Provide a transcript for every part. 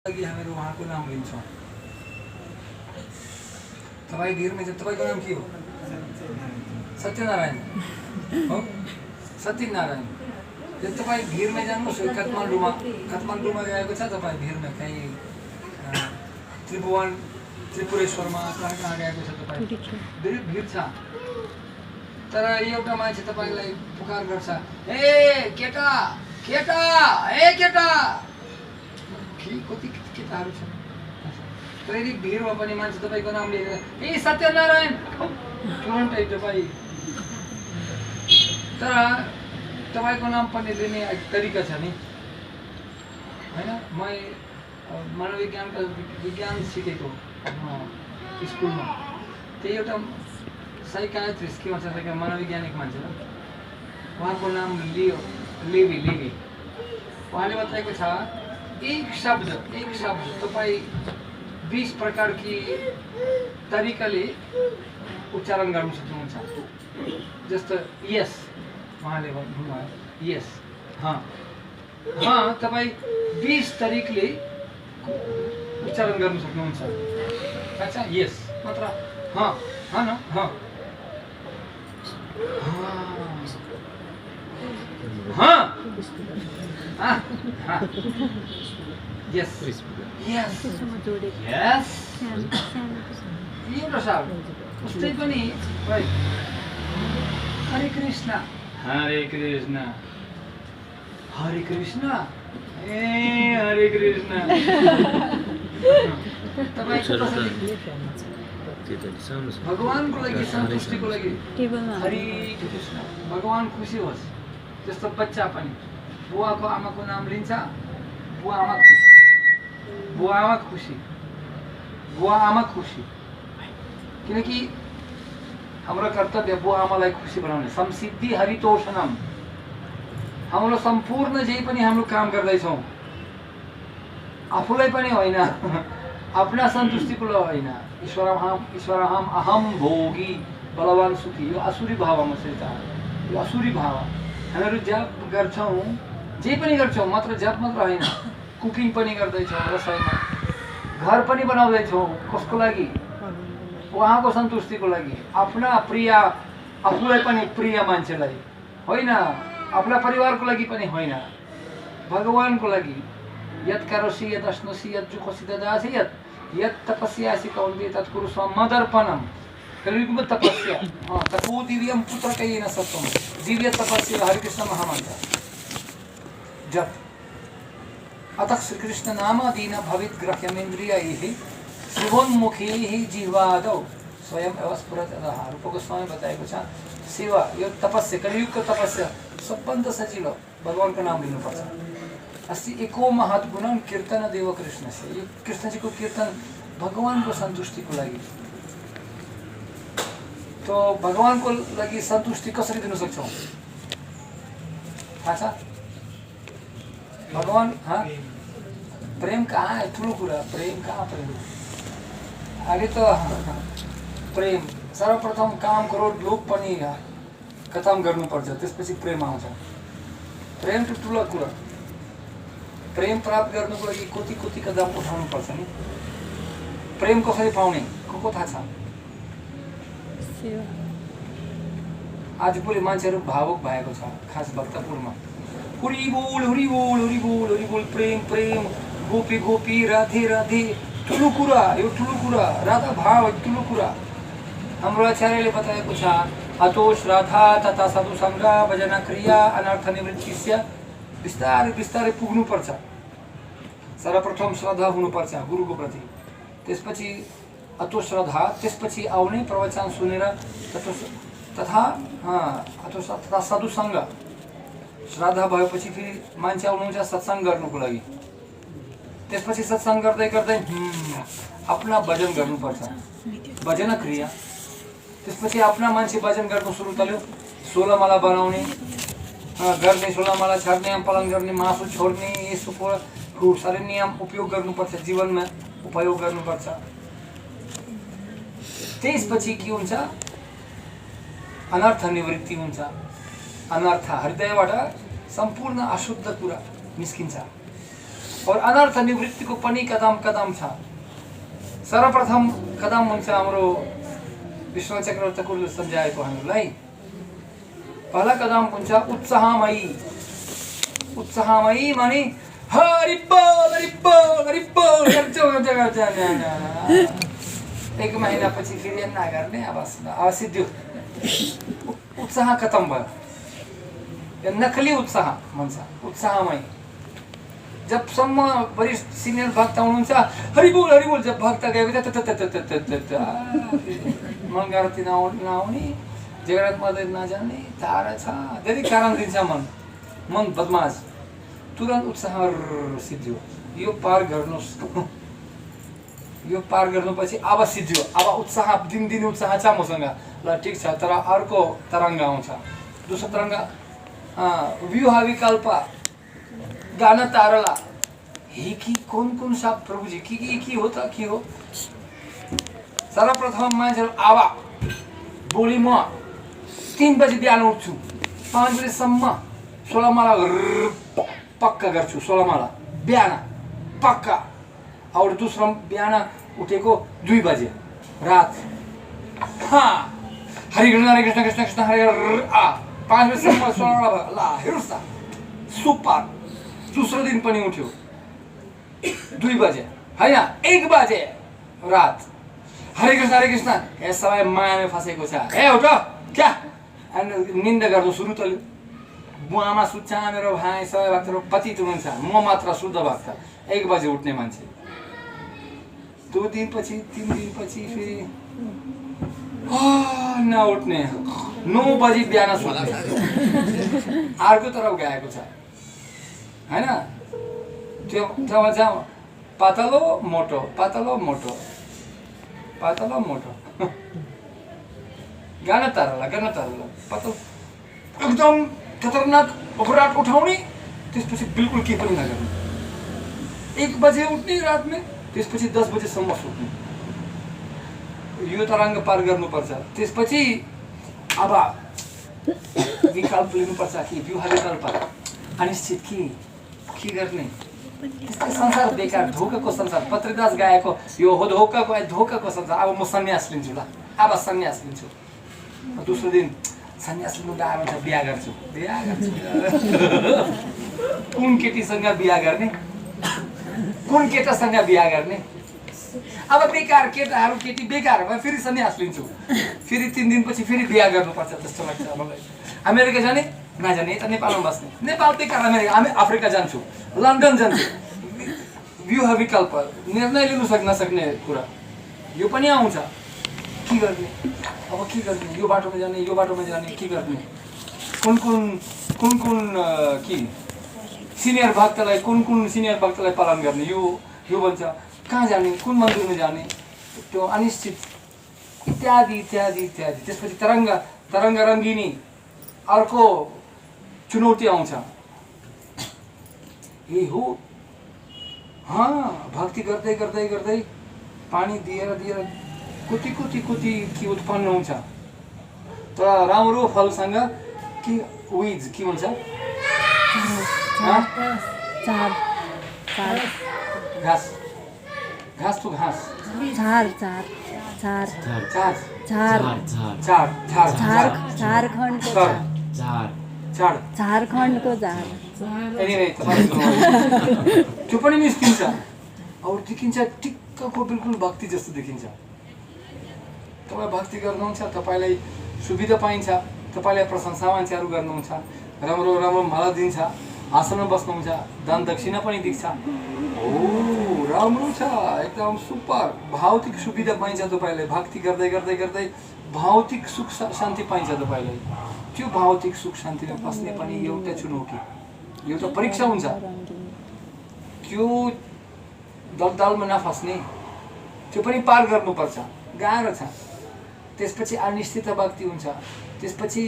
लागि हामीहरू उहाँको नाम लिन्छौँ। तपाईँ भिरमा चाहिँ तपाईँको नाम के हो? सत्यनारायण हो, सत्यनारायण। यदि तपाईँ भिरमा जानुहोस्, काठमाडौँमा गएको छ तपाईँ भिरमा, कहीँ त्रिपुरेश्वरमा कहाँ कहाँ गएको छ तपाईँ, धेरै भिड छ। तर एउटा मान्छे तपाईँलाई पुकार गर्छ, ए केटा केटा, ए केटा, कति केटाहरू छन्। तर यदि भिडमा पनि मान्छे तपाईँको नाम लिएर ए सत्यनारायण तुरन्तै तपाईँ, तर तपाईँको नाम पनि लिने तरिका छ नि, होइन? म विज्ञान सिकेको स्कुलमा, त्यही एउटा साइकाट्रिस्ट के भन्छ, मनोवैज्ञानिक मान्छे हो, उहाँको नाम लेवी। उहाँले बताएको छ एक शब्द तपाईँ 20 प्रकार की तरिकाले उच्चारण गर्न सक्नुहुन्छ। जस्तो यस, उहाँले भन्नुभयो यस, हाँ तपाईँ 20 तरिकाले उच्चारण गर्न सक्नुहुन्छ। अच्छा, यस मात्र, हाँ न, Yes. एउटा शब्द उस्तै पनि हरे कृष्ण हरे कृष्ण हरे कृष्ण, ए हरे कृष्ण। भगवानको लागि, सन्तुष्टिको लागि हरे कृष्ण, भगवान खुसी होस्। जस्तो बच्चा पनि बुवाको आमाको नाम लिन्छ, बुवा आमा खुसी, किनकि हाम्रो कर्तव्य बुवा आमालाई खुसी बनाउने। संसिद्धि हरितोषणम, हाम्रो सम्पूर्ण जे पनि हाम्रो काम गर्दैछौँ आफूलाई पनि होइन, आफ्ना सन्तुष्टिको लागि होइन। ईश्वरहम अहम भोगी बलवान सुखी, यो असुरी भावमा चाहिँ, यो असुरी भाव। हामीहरू जप गर्छौँ, जे पनि गर्छौँ, मात्र जप मात्र होइन, कुकिङ पनि गर्दैछौँ, रसोइमा घर पनि बनाउँदैछौँ। कसको लागि? उहाँको सन्तुष्टिको लागि, आफ्ना प्रिय, आफूलाई पनि प्रिय मान्छेलाई होइन, आफ्ना परिवारको लागि पनि होइन, भगवानको लागि। यत् करोसि यत् अश्नोसि यत् जुहोसि ददासि यत् तपस्यासि कौन्तेय तत्कुरु स्वं मदर्पणम। कलियुगमा तपस्या, तपो दिव्यम पुत्रकयेन सत्वम, दिव्य तपस्या हरे कृष्ण महामंत्र जप। अतः श्री कृष्ण नाम दीन भवित ग्रह्यमेन्द्रियैः शिवोन्मुखैः जिह्वादौ स्वयं एव स्फुरत् अधः। रूप गोस्वामी बताएको छ, सेवा, यो तपस्या, कलियुगको तपस्या सबभन्दा सजिलो भगवानको नाम लिनुपर्छ। अस्ति एको महत् गुणं कीर्तन देव कृष्णस्य, यो कृष्णजीको कीर्तन भगवानको सन्तुष्टिको लागि। तो भगवानको लागि सन्तुष्टि कसरी दिन सक्छौँ थाहा छ? भगवान, प्रेम कहाँ है? ठुलो कुरा, प्रेम कहाँ? प्रेम अहिले त प्रेम सर्वप्रथम काम क्रोध लोभ पनि खतम गर्नुपर्छ, त्यसपछि प्रेम आउँछ। प्रेम त ठुलो कुरा। प्रेम प्राप्त गर्नुको लागि कति कदम उठाउनु पर्छ नि। प्रेम कसरी पाउने को थाहा छ? आजभोलि मान्छेहरू भावुक भएको छ, खास भक्तपुरमा। हुरी बोल हुरी बोल हुरी बोल हुरी बोल, प्रेम प्रेम, गोपी गोपी, राधे राधे, ठुलो कुरा, यो ठुलो कुरा, राधा भाव ठुलो कुरा। हाम्रो आचार्यले बताएको छ, अतो श्रद्धा तथा साधुसङ्ग भजन क्रिया अनर्थ निवृत्तिस्य, बिस्तारै बिस्तारै पुग्नुपर्छ। सर्वप्रथम श्रद्धा हुनुपर्छ गुरुको प्रति, त्यसपछि अतो श्रद्धा, त्यसपछि आउने प्रवचन सुनेर तथा साधुसङ्ग। श्रद्धा भएपछि फेरि मान्छे आउनुहुन्छ सत्सङ्ग गर्नुको लागि, त्यसपछि सत्सङ्ग गर्दै गर्दै आफ्ना भजन गर्नुपर्छ, भजन क्रिया। त्यसपछि आफ्ना मान्छे भजन गर्नु सुरु गर्यो, 16 माला बनाउने, गर्ने 16 माला छाड्ने, पालन गर्ने, मासु छोड्ने, यसो खूब साह्रै नियम उपयोग गर्नुपर्छ, जीवनमा उपयोग गर्नुपर्छ। त्यसपछि के हुन्छ? अनर्थ निवृत्ति हुन्छ। अनर्थ हृदयबाट सम्पूर्ण अशुद्ध कुरा निस्किन्छ। और अनर्थ निवृत्तिको पनि कदम कदम छ। सर्वप्रथम कदम हुन्छ हाम्रो विश्वनाथ चक्रवर्ती ठाकुरले सम्झाएको हामीलाई। पहिला कदम हुन्छ उत्साहमयी। उत्साहमयी माने हरि बोल हरि बोल हरि बोल एक महीना पछि फेरि नगर्ने अब सिद्धियो उत्साह खत्म भयो। यो नकली उत्साह भन्छ उत्साहमयी। जबसम्म वरिष्ठ सिनियर भक्त हुनुहुन्छ हरि बोल जब भक्त गएको मङ्गलती नआउने जगत मदर नजाने तारा छ धेरै कारण दिन्छ मन बदमास। तुरन्त उत्साह सिद्धियो। यो पार गर्नुहोस्। यो पार गर्नुपछि अब सिद्धियो। अब उत्साह दिन उत्साह छ मसँग। ल ठिक छ तर अर्को तरङ्ग आउँछ। दोस्रो तरङ्ग व्यूह विकल्प गाना तारला कि कौन सा प्रभु जी की हो त के हो। सर्वप्रथम मान्छेहरू आवा बोली म 3 बजी बिहान उठ्छु 5 बजीसम्म 16 माला पक्का गर्छु। 16 माला बिहान पक्का। और दूसरा बिहान उठेको 2 बजे रात हरे कृष्ण कृष्ण कृष्ण हरे 5 बजीसम्म 16 माला ल हेर्नुहोस् त सुपर। दूसरो दिन पनि उठ्यो 2 बजे होइन 1 बजे रात हरे कृष्ण ए सबै मायामा फसेको छ। ए उठ क्या निन्दा गर्नु सुरु त बुवामा सुत्छ मेरो भाइ सबै भक्तहरू पतित हुनुहुन्छ। म मात्र शुद्ध भक्त 1 बजे उठ्ने मान्छे। 2 दिनपछि 3 दिनपछि फेरि नउठ्ने 9 बजी बिहान सुत्ने अर्को तरफ गएको छ होइन। त्यो जहाँ पातलो मोटो गाना तारला पातलो एकदम खतरनाक अपराध उठाउने त्यसपछि बिल्कुल के पनि नगर्ने। 1 बजे उठ्ने रात में त्यसपछि 10 बजेसम्म सुत्ने। यो तरङ्ग पार गर्नुपर्छ। त्यसपछि अब विकल्प लिनुपर्छ कि व्यूह विकल्प अनिश्चित के गर्ने। त्यस्तै संसार बेकार धोकाको संसार। पत्रिदास गाएको यो हो धोकाको संसार। अब म सन्यास लिन्छु ल अब सन्यास लिन्छु। दोस्रो दिन सन्यास लिनु गाह्रो हुन्छ बिहा गर्छु कुन केटीसँग बिहा गर्ने कुन केटासँग बिहा गर्ने। अब बेकार केटाहरू केटी बेकार भयो फेरि सन्यास लिन्छु। फेरि 3 दिनपछि फेरि बिहा गर्नुपर्छ जस्तो लाग्छ मलाई। अमेरिका जाने नजाने यता नेपालमा बस्ने। नेपाल बेकार अमेरिका अफ्रिका जान्छु लन्डन जान्छु। व्यूह विकल्प निर्णय लिनु नसक्ने कुरा यो पनि आउँछ। के गर्ने अब के गर्ने। यो बाटोमा जाने के गर्ने। कुन के सिनियर भक्तलाई कुन सिनियर भक्तलाई पालन गर्ने यो भन्छ। कहाँ जाने कुन मन्दिरमा जाने त्यो अनिश्चित इत्यादि। त्यसपछि तरङ्ग रङ्गिनी अर्को चुनौती आउँछ। यही हो भक्ति गर्दै पानी दिएर कुटी के उत्पन्न हुन्छ। तर राम्रो फलसँग के विज के भन्छ घाँस झारखण्डको त्यो पनि निस्किन्छ। और देखिन्छ टिक्कको बिल्कुल भक्ति जस्तो देखिन्छ। तपाईँ भक्ति गर्नुहुन्छ तपाईँलाई सुविधा पाइन्छ। तपाईँलाई प्रशंसा मान्छेहरू गर्नुहुन्छ। राम्रो माला दिन्छ। आसनमा बस्नुहुन्छ। दान दक्षिणा पनि दिन्छ। राम्रो छ एकदम सुपर। भौतिक सुविधा पाइन्छ तपाईँलाई। भक्ति गर्दै भौतिक सुख शान्ति पाइन्छ तपाईँलाई। त्यो भौतिक सुख शान्तिमा बस्ने पनि एउटा चुनौती एउटा परीक्षा हुन्छ। त्यो दलदलमा नफस्ने त्यो पनि पार गर्नुपर्छ। गाह्रो छ। त्यसपछि अनिश्चित भक्ति हुन्छ। त्यसपछि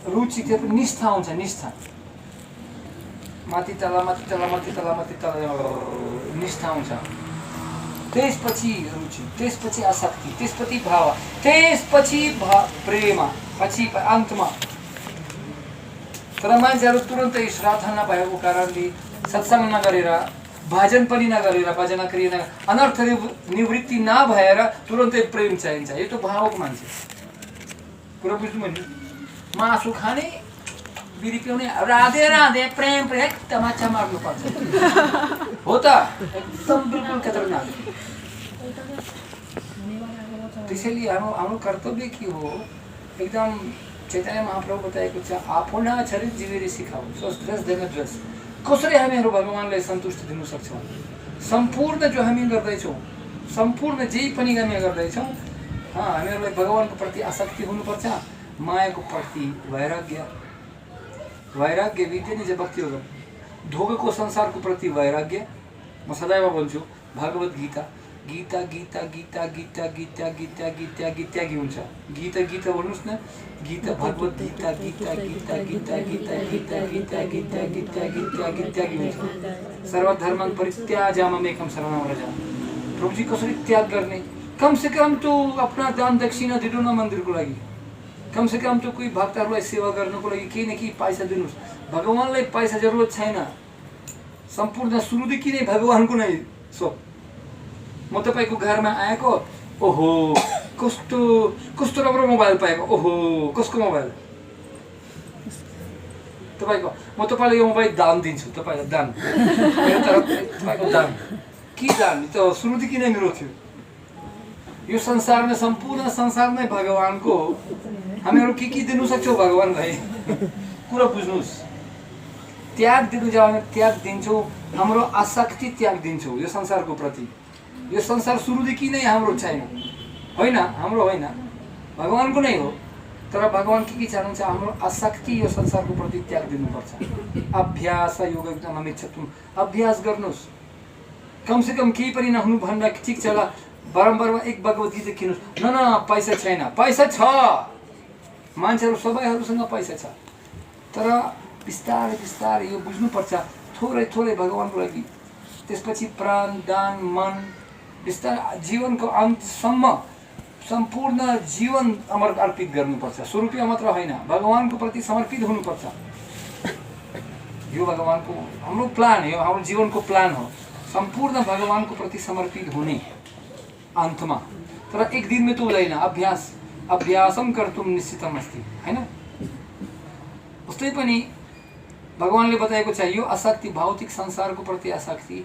रुचि त्यो निष्ठा हुन्छ। निष्ठा माथि तल निष्ठा हुन्छ। त्यसपछि रुचि त्यसपछि आसक्ति त्यसपछि भाव त्यसपछि प्रेम पछि अन्तमा। तर मान्छेहरू तुरन्तै श्राद्ध नभएको कारणले सत्संग नगरेर भजन पनि नगरेर भजना क्रिया अनर्थ निवृत्ति नभएर तुरन्तै प्रेम चाहिन्छ। यो त भावको मान्छे कुरा बुझ्नु नि। मासु खाने बिरी पिउने राधे राधे प्रेम प्रेम तमाचा मार्नु पर्छ हो त एकदम बिल्कुल खतरनाक। त्यसैले हाम्रो कर्तव्य के हो एकदम चैतन्य महाप्रभु बताएको छ आफ्ना शरीर जीवेर सिकाऊ ड्रेस देन ड्रेस। कसरी हामीहरू भगवानलाई सन्तुष्टि दिन सक्छौँ? सम्पूर्ण जो हामी गर्दैछौँ सम्पूर्ण जे पनि हामी गर्दैछौँ हामीहरूलाई भगवानको प्रति आसक्ति हुनुपर्छ। मायाको प्रति वैराग्य वैराग्य विद्या निज भक्ति होगा। ढोगको संसारको प्रति वैराग्य। म सदैव भन्छु भागवत गीता गीता गीता गीता गीता गीता गीता गीता गीता कि हुन्छ गीता गीता भन्नुहोस् न गीता भागवत गीता गीता गीता गीता गीता गीता गीता गीता गीता गीता गीता कि हुन्छ। सर्वधर्मं परित्याज्य मामेकं शरणं व्रज। प्रभु जी कसरी त्याग गर्ने? कम से कम तो अपना दान दक्षिणा दिनु न मन्दिरको लागि। कम से कम तो कोही भक्तहरूलाई सेवा गर्नको लागि केही न केही पैसा दिनुहोस्। भगवानलाई पैसा जरुरत छैन। सम्पूर्ण सुरुदेखि नै भगवानको नै सब। म तपाईको घरमा आएको ओहो कस्तो कस्तो राम्रो मोबाइल पाएको ओहो कसको मोबाइल तपाईको म तपाईलाई यो मोबाइल दान दिन्छु तपाईलाई दान तपाईको दान के दान त सुरुदेखि नै मेरो थियो। यो संसारमा सम्पूर्ण संसार नै भगवानको हो। हामीहरू के दिनु सक्छौँ भगवानलाई कुरा बुझ्नुहोस्। त्याग दिनु जाऊ त्याग दिन्छौँ हाम्रो आसक्ति त्याग दिन्छौँ यो संसारको प्रति। यो संसार सुरुदेखि नै हाम्रो छैन होइन हाम्रो होइन भगवानको नै हो। तर भगवान के चाहनुहुन्छ हाम्रो आसक्ति यो संसारको प्रति त्याग दिनुपर्छ। अभ्यास योग एकदम अमिच्छतुम अभ्यास गर्नुहोस्। कम से कम केही पनि नहुनु भन्दा ठिक छ ल बारम्बार एक भगवत गीता किन्नुहोस्। न पैसा छैन पैसा छ मान्छेहरू सबैहरूसँग पैसा छ तर बिस्तारै बिस्तारै यो बुझ्नुपर्छ थोरै थोरै भगवानको लागि। त्यसपछि प्राण दान मन बिस्तारै जीवनको अन्तसम्म सम्पूर्ण जीवन अर्पित गर्नुपर्छ। 100 रुपैयाँ मात्र होइन भगवानको प्रति समर्पित हुनुपर्छ। यो भगवानको हाम्रो प्लान हो हाम्रो जीवनको प्लान हो सम्पूर्ण भगवानको प्रति समर्पित हुने अन्तमा। तर एक दिन में तो हुँदैन। अभ्यासम कर्तुम निश्चितम अस्ति हैन। उस्तै पनि भगवानले बताएको छ यो आसक्ति भौतिक संसारको प्रति आसक्ति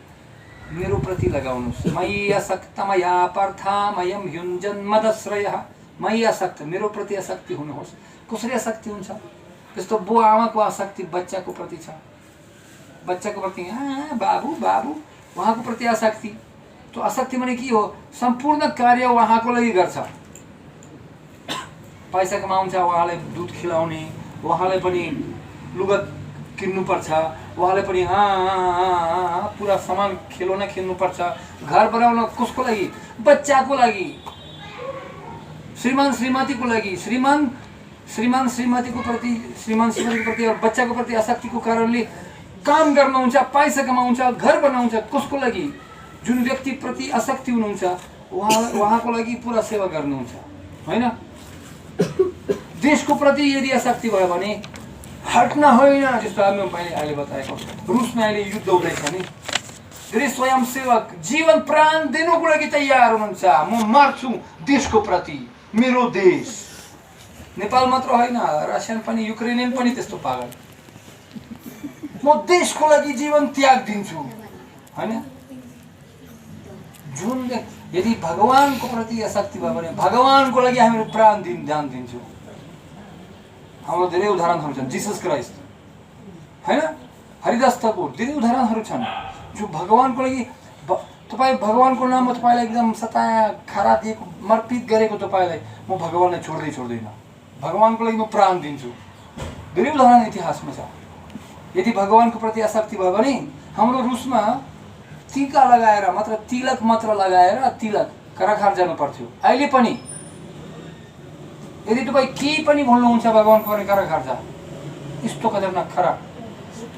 मेरो प्रति लगाउनुस्। मयि आसक्त मया पार्थ मयम युञ्जन मदश्रयः। मयि आसक्त मेरो प्रति आसक्ति हुनुहोस्। कसरी आसक्ति हुन्छ? जस्तो बुवा आमाको आसक्ति बच्चाको प्रति छ। बच्चाको प्रति बाबु बाबु उहाँको प्रति आसक्ति। तो आसक्ति माने के हो? सम्पूर्ण कार्य उहाँको लागि गर्छ। पैसा कमाउँछ उहाँलाई दुध खिलाउने उहाँलाई पनि लुगा किन्नुपर्छ उहाँले पनि पुरा सामान खेलौना किन्नुपर्छ। घर बनाउन कसको लागि? बच्चाको लागि श्रीमान श्रीमतीको लागि। श्रीमान श्रीमतीको प्रति और बच्चाको प्रति आसक्तिको कारणले काम गर्नुहुन्छ पैसा कमाउँछ घर बनाउँछ कसको लागि? जुन व्यक्ति प्रति आसक्ति हुनुहुन्छ उहाँको लागि पुरा सेवा गर्नुहुन्छ हैन। देशको प्रति यदि आसक्ति भयो भने हट्न होइन। जस्तो हामी अहिले बताएको रुसमा अहिले युद्ध हुँदैछ नि धेरै स्वयंसेवक जीवन प्राण दिनुको लागि तयार हुनुहुन्छ। म मर्छु देशको प्रति मेरो देश। नेपाल मात्र होइन रसियन पनि युक्रेनियन पनि त्यस्तो पागल। म देशको लागि जीवन त्याग दिन्छु हैन। जुन यदि भगवानको प्रति आसक्ति भयो भने भगवानको लागि हामी प्राण दान दिन्छौँ। हाम्रो धेरै उदाहरणहरू छन्। जिसस क्राइस्ट हैन हरिदास ठाकुर धेरै उदाहरणहरू छन् जो भगवानको लागि तपाईँ भगवानको नाममा तपाईँलाई एकदम सताया खारा दिएको मर्पित गरेको तपाईँलाई म भगवानलाई छोड्दैन भगवानको लागि म प्राण दिन्छु। धेरै उदाहरण इतिहासमा छ। यदि भगवानको प्रति आसक्ति भयो भने हाम्रो रुसमा टीका लगाएर मात्र तिलक मात्र लगाएर तिलक कराखार जानु पर्थ्यो। अहिले पनि यदि तपाईँ केही पनि भन्नुहुन्छ भगवानको बारेमा कराखार जा यस्तो खतरनाक खराब।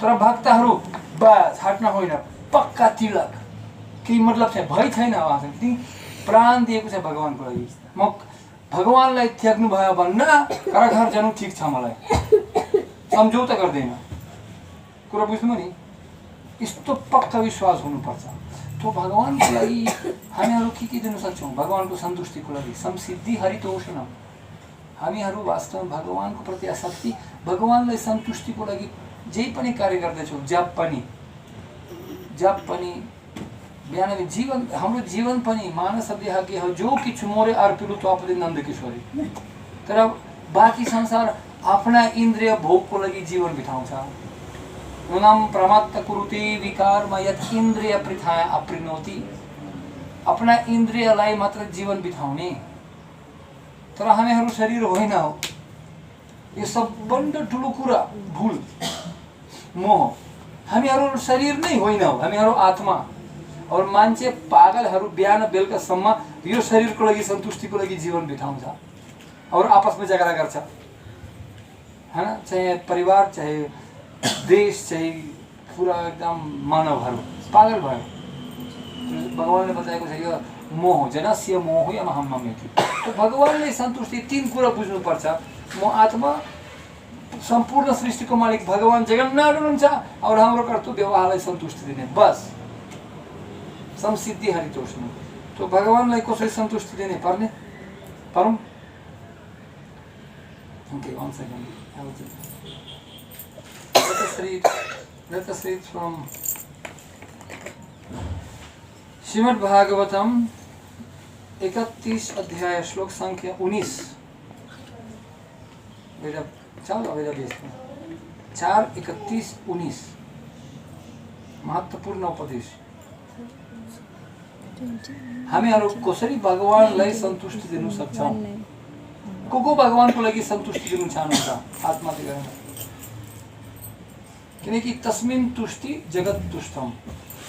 तर भक्तहरू बस हट्न होइन पक्का तिलक केही मतलब छैन भइ छैन उहाँसँग प्राण दिएको छ भगवानको लागि। म भगवानलाई त्याग्नु भयो भन्न कराखार जानु ठिक छ मलाई सम्झौता गर्दैन। कुरा बुझ्नु नि यस्तो पक्का विश्वास हुनुपर्छ। तो भगवानको लागि हामीहरू के दिन सक्छौँ? भगवानको सन्तुष्टिको लागि संसिद्धि हरितोषणम। हामीहरू वास्तवमा भगवानको प्रति आसक्ति, भगवानलाई सन्तुष्टिको लागि जे पनि कार्य गर्दैछौँ, जप पनि बिहान जीवन, हाम्रो जीवन पनि मानस देह के हो जो किछु मोरे अर्पिलु त्वापदि नन्द किशोरी। तर बाँकी संसार आफ्ना इन्द्रिय भोगको लागि जीवन बिताउँछ। नूनम प्रमत्त कुरुति विकारमा यत इन्द्रिय पृथाय अप्रिनोति। आफ्ना इन्द्रियलाई मात्र जीवन बिताउने। तर हामीहरू शरीर होइन हो। यो सबभन्दा ठुलो कुरा भूल, मोह। हामीहरू शरीर नै होइन हो, हामीहरू आत्मा। और मान्छे पागलहरू बिहान बेलुकासम्म यो शरीरको लागि सन्तुष्टिको लागि जीवन बिताउँछ और आपसमा झगडा गर्छ, हैन? चाहे परिवार, चाहे देश, चाहे पूरा एकदम मानवहरू पागल भयो। भगवानले बताएको छ यो मोह, जनस्य मोह यमहं ममेति। तो भगवानले सन्तुष्टि तीन कुरा बुझ्नुपर्छ। म आत्मा, सम्पूर्ण सृष्टिको मालिक भगवान जगन्नाथ हुनुहुन्छ और हाम्रो कर्तव्य उहाँलाई सन्तुष्टि दिने, बस। संसिद्धि हरितोषण। तो भगवानलाई कसरी सन्तुष्टि दिने पर्ने परौँ? Okay, one second. Let us read from Shrimad Bhagavatam 31 अध्याय श्लोक संख्या 19। बेटा चलो बेटा बेच 4:31-19 महत्त्वपूर्ण उपदेश। हामीहरू कसरी भगवानलाई सन्तुष्टि दिनु सक्छौँ? को भगवानको लागि सन्तुष्टि दिनु चाहनुहुन्छ? आत्माले गरेर। किनकि तस्मिन् तुष्टि जगत तुष्टम।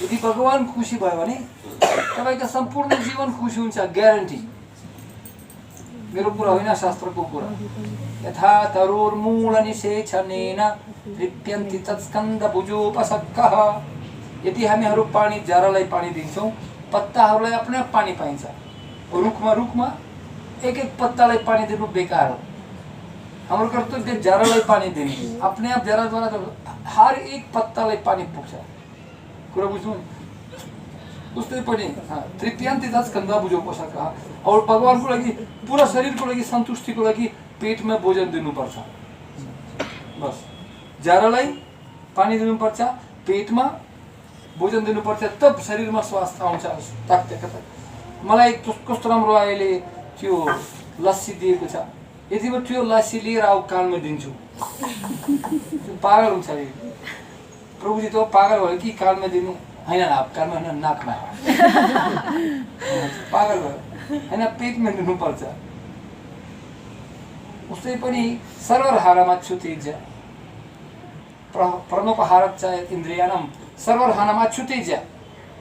यदि भगवान खुसी भयो भने तपाईको सम्पूर्ण जीवन खुसी हुन्छ, ग्यारेन्टी। मेरो कुरा होइन, शास्त्रको कुरा। यथा तरोर्मूल निषेचनेन लिप्यन्ति तत्स्कन्द भुजोपसक्कः। यदि हामीहरू पानी, जरालाई पानी दिन्छौँ, पत्ताहरूलाई अपने आप पानी पाइन्छ। रुखमा एक पत्तालाई पानी दिनु बेकार हो। हाम्रो कर्तव्य जरालाई पानी दिने, अपने आप जराद्वारा हर एक पत्तालाई पानी पुग्छ। कुरा बुझ्नु? उस्तै पनि तृतीयान्ति तत्स्कन्द भुजोपसक्कः। और भगवानको लागि, पूरा शरीरको लागि सन्तुष्टिको लागि पेटमा भोजन दिनुपर्छ, बस। जरालाई पानी दिनुपर्छ, पेटमा भोजन दिनुपर्छ, तब शरीरमा स्वास्थ्य आउँछ। मलाई कस्तो राम्रो अहिले त्यो लस्सी दिएको छ। यदि म त्यो लस्सी लिएर आऊ कानमा दिन्छु, पागल हुन्छ। प्रभुजी त पागल भयो कि कानमा दिनु? होइन, कानमा होइन, नाकमा। पागल भयो होइन, पेटमा दिनुपर्छ। उस्तै पनि सर्वहारमा अच्युतेज प्रणोपहारच्च इन्द्रियाणाम सर्वहानमा अच्युतेज।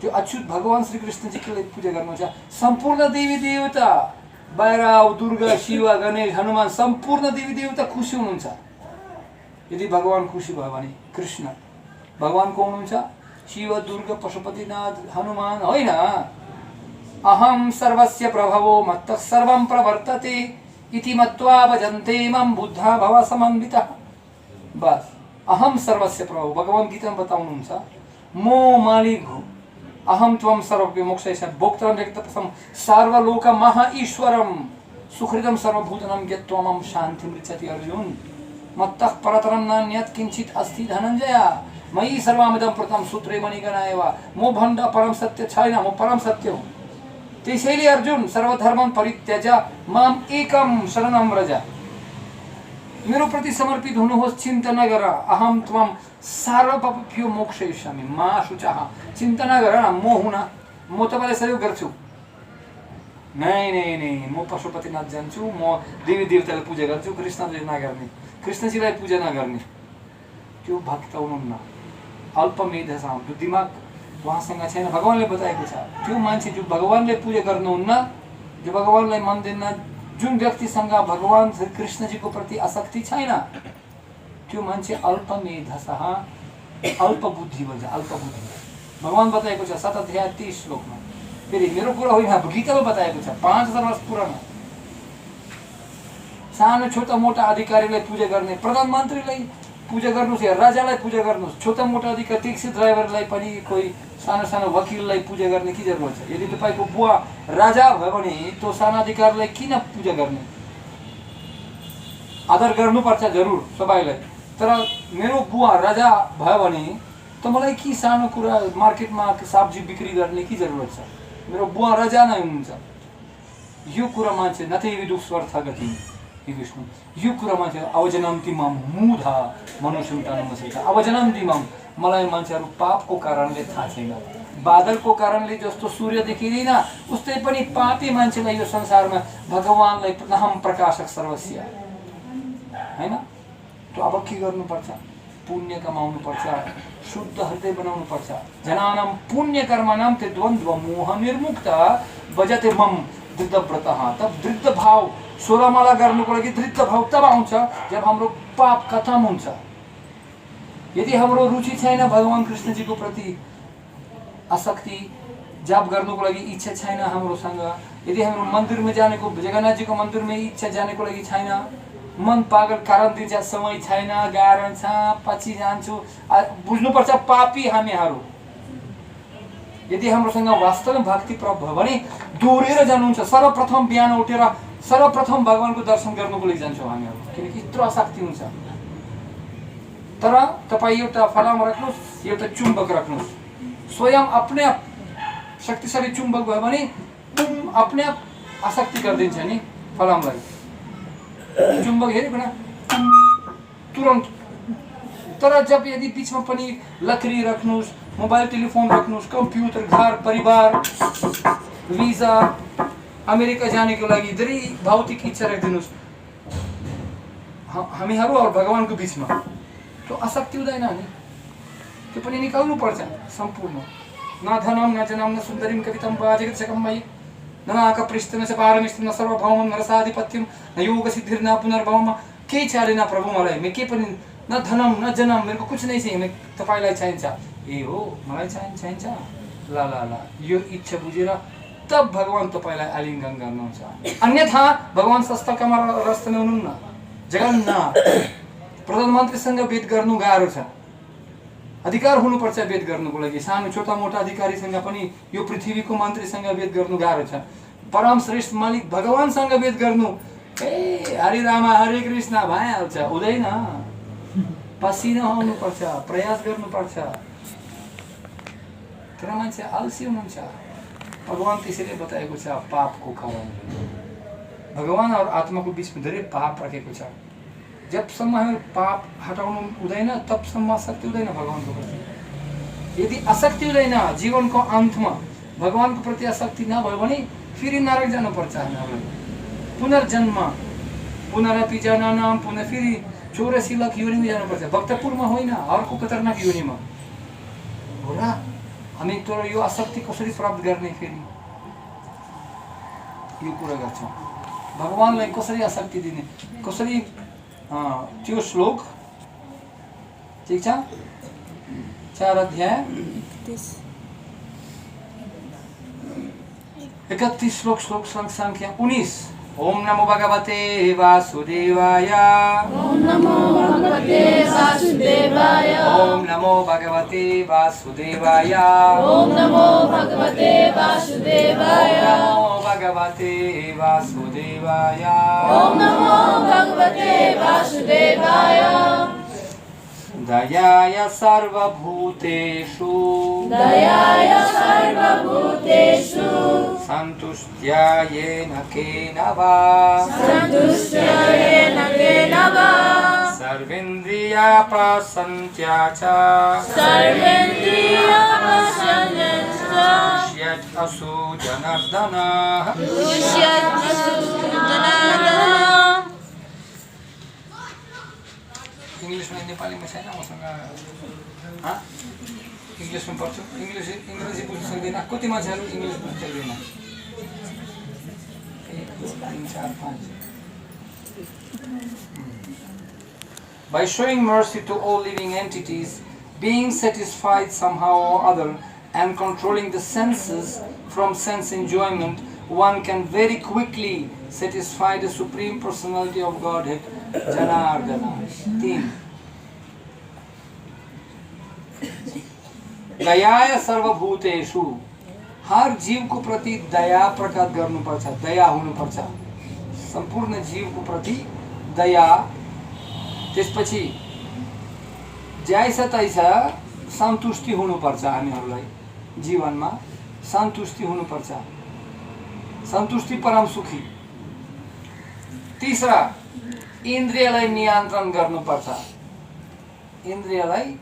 जो अच्युत भगवान श्री कृष्ण जी के पूजा गर्नुहुन्छ। सम्पूर्ण देवी देवता, भैरव, दुर्गा, शिव, गणेश, हनुमान, सम्पूर्ण देवी देवता खुसी हुनुहुन्छ। यदि भगवान खुसी भयो भने कृष्ण भगवान को हुनुहुन्छ? शिव, दुर्गा, पशुपतिनाथ, हनुमान होइन। अहम सर्वस्य प्रभवो मत्तः सर्वं प्रवर्तते इति मत्वा भजन्ते मम बुद्धा भव समन्वितः। बस, अहम सर्वस्य प्रभु। भगवान गीता में बताउनुहुन्छ, म मालिक हो। अहम त्वं सर्वज्ञ मोक्षैष भोक्तरं व्यक्तपसं सर्वलोक महा ईश्वरम सुहृदं सर्वभूतनं यत्त्वमं शान्तिं पृच्छति अर्जुन। मत्तः परतरं नान्यत् किंचित् अस्ति धनञ्जय। मयि सर्वमिदं प्रथम सूत्रे मणिगणा एव। म भन्दा परम सत्य छैन, म परम सत्य हुँ। त्यसैले अर्जुन सर्वधर्मं परित्यज माम एकम शरणं व्रज। मेरो प्रति समर्पित हुनुहोस्, चिन्ता नगर। अहम त्वं सर्वपापेभ्यो मोक्षयिष्यामि मा शुचः। चिन्ता नगर, म हुन, म तपाईलाई सहयोग गर्छु। नहीं, म पशुपतिनाथ जान्छु, म देवी देवतालाई पूजा गर्छु। कृष्णजी नगर्ने, कृष्णजीलाई पूजा नगर्ने, त्यो भक्त हुनुहुन्न। अल्पमेधसां, जो दिमाग उहाँसँग छैन। भगवानले बताएको छ, त्यो मान्छे जो भगवानले पूजा गर्नुहुन्न, जो भगवानलाई मन दिन्न, जुन व्यक्तिसँग भगवान श्री कृष्णजीको प्रति आसक्ति छैन, त्यो मान्छे अल्पमेधसः, अल्प बुद्धि भन्छ। अल्प बुद्धि भगवान बताएको छ 7 अध्याय 30 श्लोकमा। फेरि मेरो कुरा होइन, गीतामा बताएको छ। 5000 वर्ष पुरानो सानो छोटा मोटा अधिकारीलाई पूजा गर्ने, प्रधानमन्त्रीलाई पूजा गर्नुहोस् या राजालाई पूजा गर्नुहोस्, छोटा मोटा अधिकार ट्याक्सी ड्राइभरलाई पनि कोही सानो सानो वकिललाई पूजा गर्ने के जरुरत छ? यदि तपाईँको बुवा राजा भयो भने त्यो सानो अधिकारलाई किन पूजा गर्ने? आदर गर्नुपर्छ जरुर सबैलाई, तर मेरो बुवा राजा भयो भने त मलाई के सानो कुरा मार्केटमा सब्जी बिक्री गर्ने के जरुरत छ? मेरो बुवा राजा नै हुनुहुन्छ। यो कुरा मान्छे नथै विदुष स्वार्थ गति विष्णु, यो कुरा मान्छे अवजनन्ति माम मुधा मनुष्यतान मसेता अवजनन्ति माम, मलाई मान्छेहरू पापको कारणले थाहा छैन। बादलको कारणले जस्तो सूर्य देखिँदैन उस्तै पनि पापी मान्छेलाई यो संसारमा भगवानलाई नहम प्रकाशक सर्वस्य हैन। तो अब के गर्नुपर्छ? पुण्य कमाउनु पर्छ, शुद्ध हृदय बनाउनु पर्छ। जनानां पुण्य कर्मणां ते द्वन्द्व मोह निर्मुक्त भजते मम धृतव्रतः। तब धृत भाव सोह्रमाला गर्नुको लागि धृत भाव तब आउँछ जब हाम्रो पाप खत्म हुन्छ। यदि हाम्रो रुचि छैन भगवान कृष्णजीको प्रति, आसक्ति जाप गर्नुको लागि इच्छा छैन हाम्रोसँग, यदि हाम्रो मन्दिरमा जानेको जगन्नाथजीको मन्दिरमा इच्छा जानेको लागि छैन, मन पागल कारण दिन्छ समय छैन, गाह्रो छ, पछि जान्छु, बुझ्नुपर्छ पापी हामीहरू। यदि हाम्रोसँग वास्तविक भक्ति प्राप्त भयो भने दौडेर जानुहुन्छ, सर्वप्रथम बिहान उठेर सर्वप्रथम भगवानको दर्शन गर्नुको लागि जान्छौँ हामीहरू, किनकि यत्रो आसक्ति हुन्छ। तर तपाईँ एउटा फलाम राख्नुहोस्, एउटा चुम्बक राख्नुहोस्, स्वयं अपने आप शक्तिशाली चुम्बक भयो भने अपने आप आसक्ति गरिदिन्छ नि फलामलाई। चुम्बक हेरेको न तुरन्त। तर जब यदि बीचमा पनि लकडी राख्नुहोस्, मोबाइल टेलिफोन राख्नुहोस्, कम्प्युटर, घर परिवार, भिजा, अमेरिका जानेको लागि धेरै भौतिक इच्छा राखिदिनुहोस्, हामीहरू और भगवानको बीचमा त्यो आसक्ति हुँदैन नि, त्यो पनि निकाल्नु पर्छ सम्पूर्ण। न धनम न जनम न सुन्दरीम कवितम वा जगत्सकम मयि न नाकपृष्ठन च पारमिष्ठम न सर्वभौमम न रसाधिपत्यम न योग सिद्धिर न पुनर्भवम। केही चाहिएन प्रभु मलाई, मैं के पनि न धनम न जनम, मेरे को कुछ नहीं चाहिए, तपाईलाई चाहिन्छ। ए हो मलाई चाहिन्छ ल ल ल, यो इच्छा बुझेर तब भगवान तपाईलाई आलिङ्गन गर्नुहुन्छ। अन्यथा भगवान सस्तकमा रस्तमा हुनुहुन्न। जगन्नाथ प्रधानमन्त्रीसँग भेट गर्नु गाह्रो छ, अधिकार हुनुपर्छ भेट गर्नुको लागि। सानो छोटा मोटा अधिकारीसँग पनि यो पृथ्वीको मन्त्रीसँग भेट गर्नु गाह्रो छ। परम श्रेष्ठ मालिक भगवानसँग भेट गर्नु ए हरे रामा हरे कृष्ण भइहाल्छ, हुँदैन। पसिना आउनुपर्छ, प्रयास गर्नुपर्छ। तर मान्छे आलसी हुनुहुन्छ। भगवान त्यसैले बताएको छ पापको कारणले भगवान और आत्माको बीचमा धेरै पाप राखेको छ। जबसम्म हामी पाप हटाउनु हुँदैन तबसम्म आसक्ति हुँदैन भगवानको प्रति। यदि आसक्ति हुँदैन जीवनको अन्तमा भगवानको प्रति आसक्ति नभयो भने फेरि नरक जानुपर्छ हामीलाई। पुनर्जन्म पुनरपि जननम, पुनः फेरि 84 लाख योनिमा जानुपर्छ, भक्तपुरमा होइन अर्को खतरनाक योनिमा हो र। हामी तर यो आसक्ति कसरी प्राप्त गर्ने? फेरि यो कुरा गर्छौँ भगवानलाई कसरी आसक्ति दिने, कसरी त्यो श्लोक ठीक छ 4 अध्याय 31 श्लोक संख्या 19। ओम नमो भगवते वासुदेवाय, ओम नमो भगवते वासुदेवाय, ओम नमो भगवते वासुदेवाय, ओम नमो भगवते वासुदेवाय, ओम नमो भगवते वासुदेवाय, ओम नमो भगवते वासुदेवाय। दयाय सर्वभूतेषु, दयाय सर्वभूतेषु, सन्तुष्ट्यायेन केन वा, सन्तुष्ट्यायेन केन वा, सर्वेन्द्रियापासन्त्या च, सर्वेन्द्रियापासन्त्या च, यदसु जनार्दनः। तुष्यत्सु जनार्दनः। इंग्लिश में नेपाली में छैन मसँग? इंग्लिश में पढ्छु, इंग्रेजी बुझ्न सक्दैन। कति मान्छेहरू इंग्लिश बुझ्न सक्दैन? 1 2 3 4 5। By showing mercy to all living entities, being satisfied somehow or other, and controlling the senses from sense enjoyment, one can very quickly satisfy the Supreme Personality of Godhead, Janardana. 3. दयाय सर्वभूतेषु, हर जीवको प्रति दया प्रकट गर्नुपर्छ, दया हुनुपर्छ, सम्पूर्ण जीवको प्रति दया। त्यसपछि जैसा तैसा सन्तुष्टि हुनुपर्छ, हामीहरूलाई जीवनमा सन्तुष्टि हुनुपर्छ, सन्तुष्टि परम सुखी। तीसरा, इन्द्रियलाई नियन्त्रण गर्नुपर्छ, इन्द्रियलाई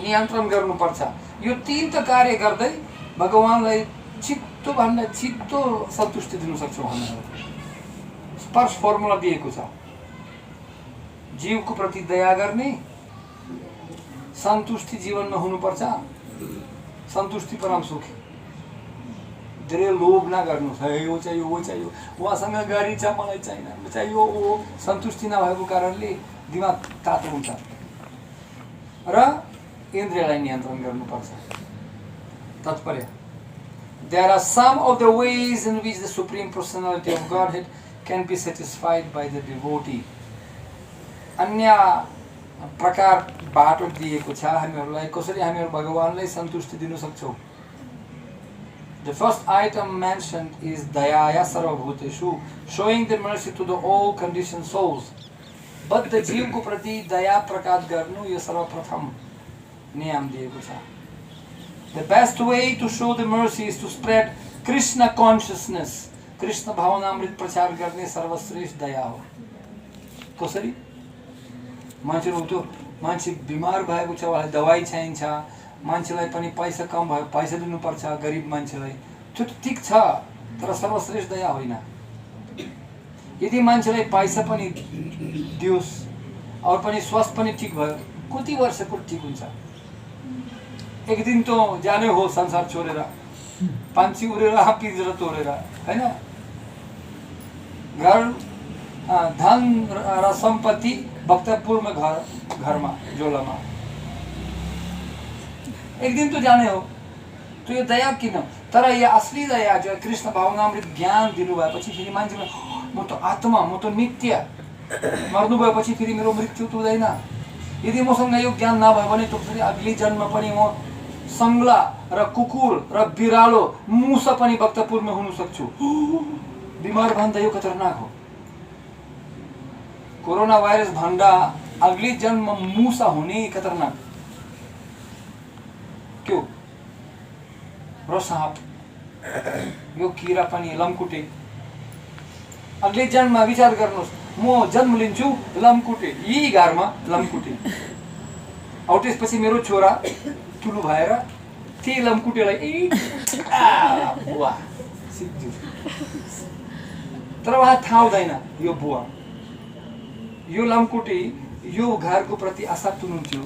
नियन्त्रण गर्नुपर्छ। यो तीन त कार्य गर्दै भगवानलाई छिट्टो भन्दा छिट्टो सन्तुष्टि दिन सक्छौँ हामीहरू। स्पर्श फर्मुला दिएको छ, जीवको प्रति दया गर्ने, सन्तुष्टि जीवनमा हुनुपर्छ, सन्तुष्टि परम सुखी। धेरै लोभ नगर्नुहोस्, है यो चाहियो वो चाहियो, उहाँसँग गाडी छ मलाई चाहिएन, चाहियो वो। सन्तुष्टि नभएको कारणले दिमाग तातो हुन्छ र इन्द्रियलाई नियन्त्रण गर्नुपर्छ। तात्पर्य, there are some of the ways in which the Supreme Personality of Godhead can be satisfied by the devotee. अन्य प्रकार बाटो दिएको छ हामीहरूलाई कसरी हामीहरू भगवानलाई सन्तुष्टि दिन सक्छौँ। The first item mentioned is Dayaya Sarvabhuteshu, showing the mercy to the all conditioned souls. बद्ध जीवको प्रति दया प्रकट गर्नु यो सर्वप्रथम नियम दिएको छ। The best way to show the mercy is to spread Krishna consciousness. Krishna भावनामृत प्रचार गर्ने सर्वश्रेष्ठ दया हो। कसरी? मान्छे बिमार भएको छ, उहाँलाई दवाई चाहिन्छ, मान्छेलाई पनि पैसा कम भयो, पैसा दिनुपर्छ गरिब मान्छेलाई, त्यो त ठिक छ, तर सर्वश्रेष्ठ दया होइन। यदि मान्छेलाई पैसा पनि दियोस् और पनि स्वास्थ्य पनि ठिक भयो, कति वर्षको ठिक हुन्छ? एक दिन तो जाने हो संसार छोडेर, पान्छी उडेर पिंजरा तोडेर, हैन? घर धन र सम्पत्ति भक्तपुरमा घरमा झोलामा, एक दिन तो जाने हो। तो यो दया किन? तर यो असली दया जो कृष्ण भावनामृत ज्ञान दिनु भएपछि फेरि मान्छेले म त आत्मा, म त नित्य, मर्नु भएपछि फेरि मेरो मृत्यु त हुँदैन। यदि मसँग यो ज्ञान नभयो भने त फेरि अघिल्लो जन्म पनि म संगला र कुकुर र बिरालो मुसा पनि भक्तपुरमा हुन सक्छु। बिमार भन्दा यो खतरनाक हो। कोरोना भाइरस भन्दा अगली जन्म मुसा हुने खतरनाक। क्यों? र साँप, यो किरा पनि लमकुटे। अगले जन्ममा विचार गर्नुहोस्, म जन्म लिन्छु लमकुटे, यही घरमा लमकुटे, और त्यसपछि मेरो छोरा ठुलो भएर त्यही लमकुटेलाई बुवा सिद्धि। तर उहाँ थाहा हुँदैन यो बुवा, यो लमकुटे यो घरको प्रति आसक्त हुनुहुन्थ्यो,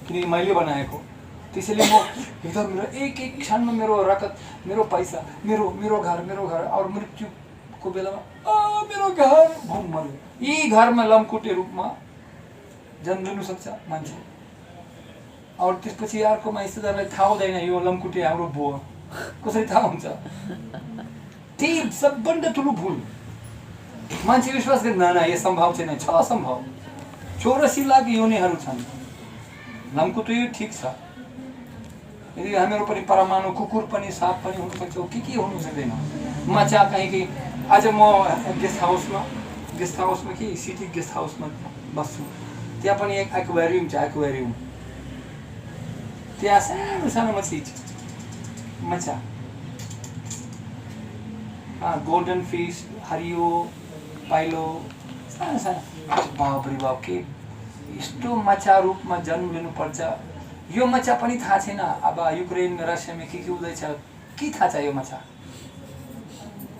किनकि मैले बनाएको। त्यसैले म एकदम मेरो एक एक क्षणमा मेरो रगत, मेरो पैसा, मेरो घर और मृत्युको बेलामा मेरो घर भूम मर्यो। यी घरमा लमकुटे रूपमा जन्म लिनु सक्छ मान्छे, और त्यसपछि अर्को मानिसहरूलाई थाहा हुँदैन यो लमकुटे हाम्रो बुवा। कसरी थाहा हुन्छ? त्यही सबभन्दा ठुलो भुल। मान्छे विश्वास गर्दैन, यो सम्भव छैन। छ सम्भव। 84 लाख योनिहरू छन्। लमकुटे यो ठिक छ। यदि हामीहरू पनि परमाणु, कुकुर पनि, साँप पनि हुन सक्छ, के हुनु सक्दैन। माछा कहीँ आज म गेस्ट हाउसमा कि सिटी गेस्ट हाउसमा बस्छु, त्यहाँ पनि एक एक्वेरियम छ। एक्वेरियम त्यहाँ सानो सानो माछा, गोल्डन फिस, हरियो, पाइलो, सानो सानो। बाप रे बाप, के यस्तो माछा रूपमा जन्म लिनुपर्छ। यो माछा पनि थाहा छैन अब युक्रेन रसियामा के हुँदैछ, के थाहा छ यो माछा?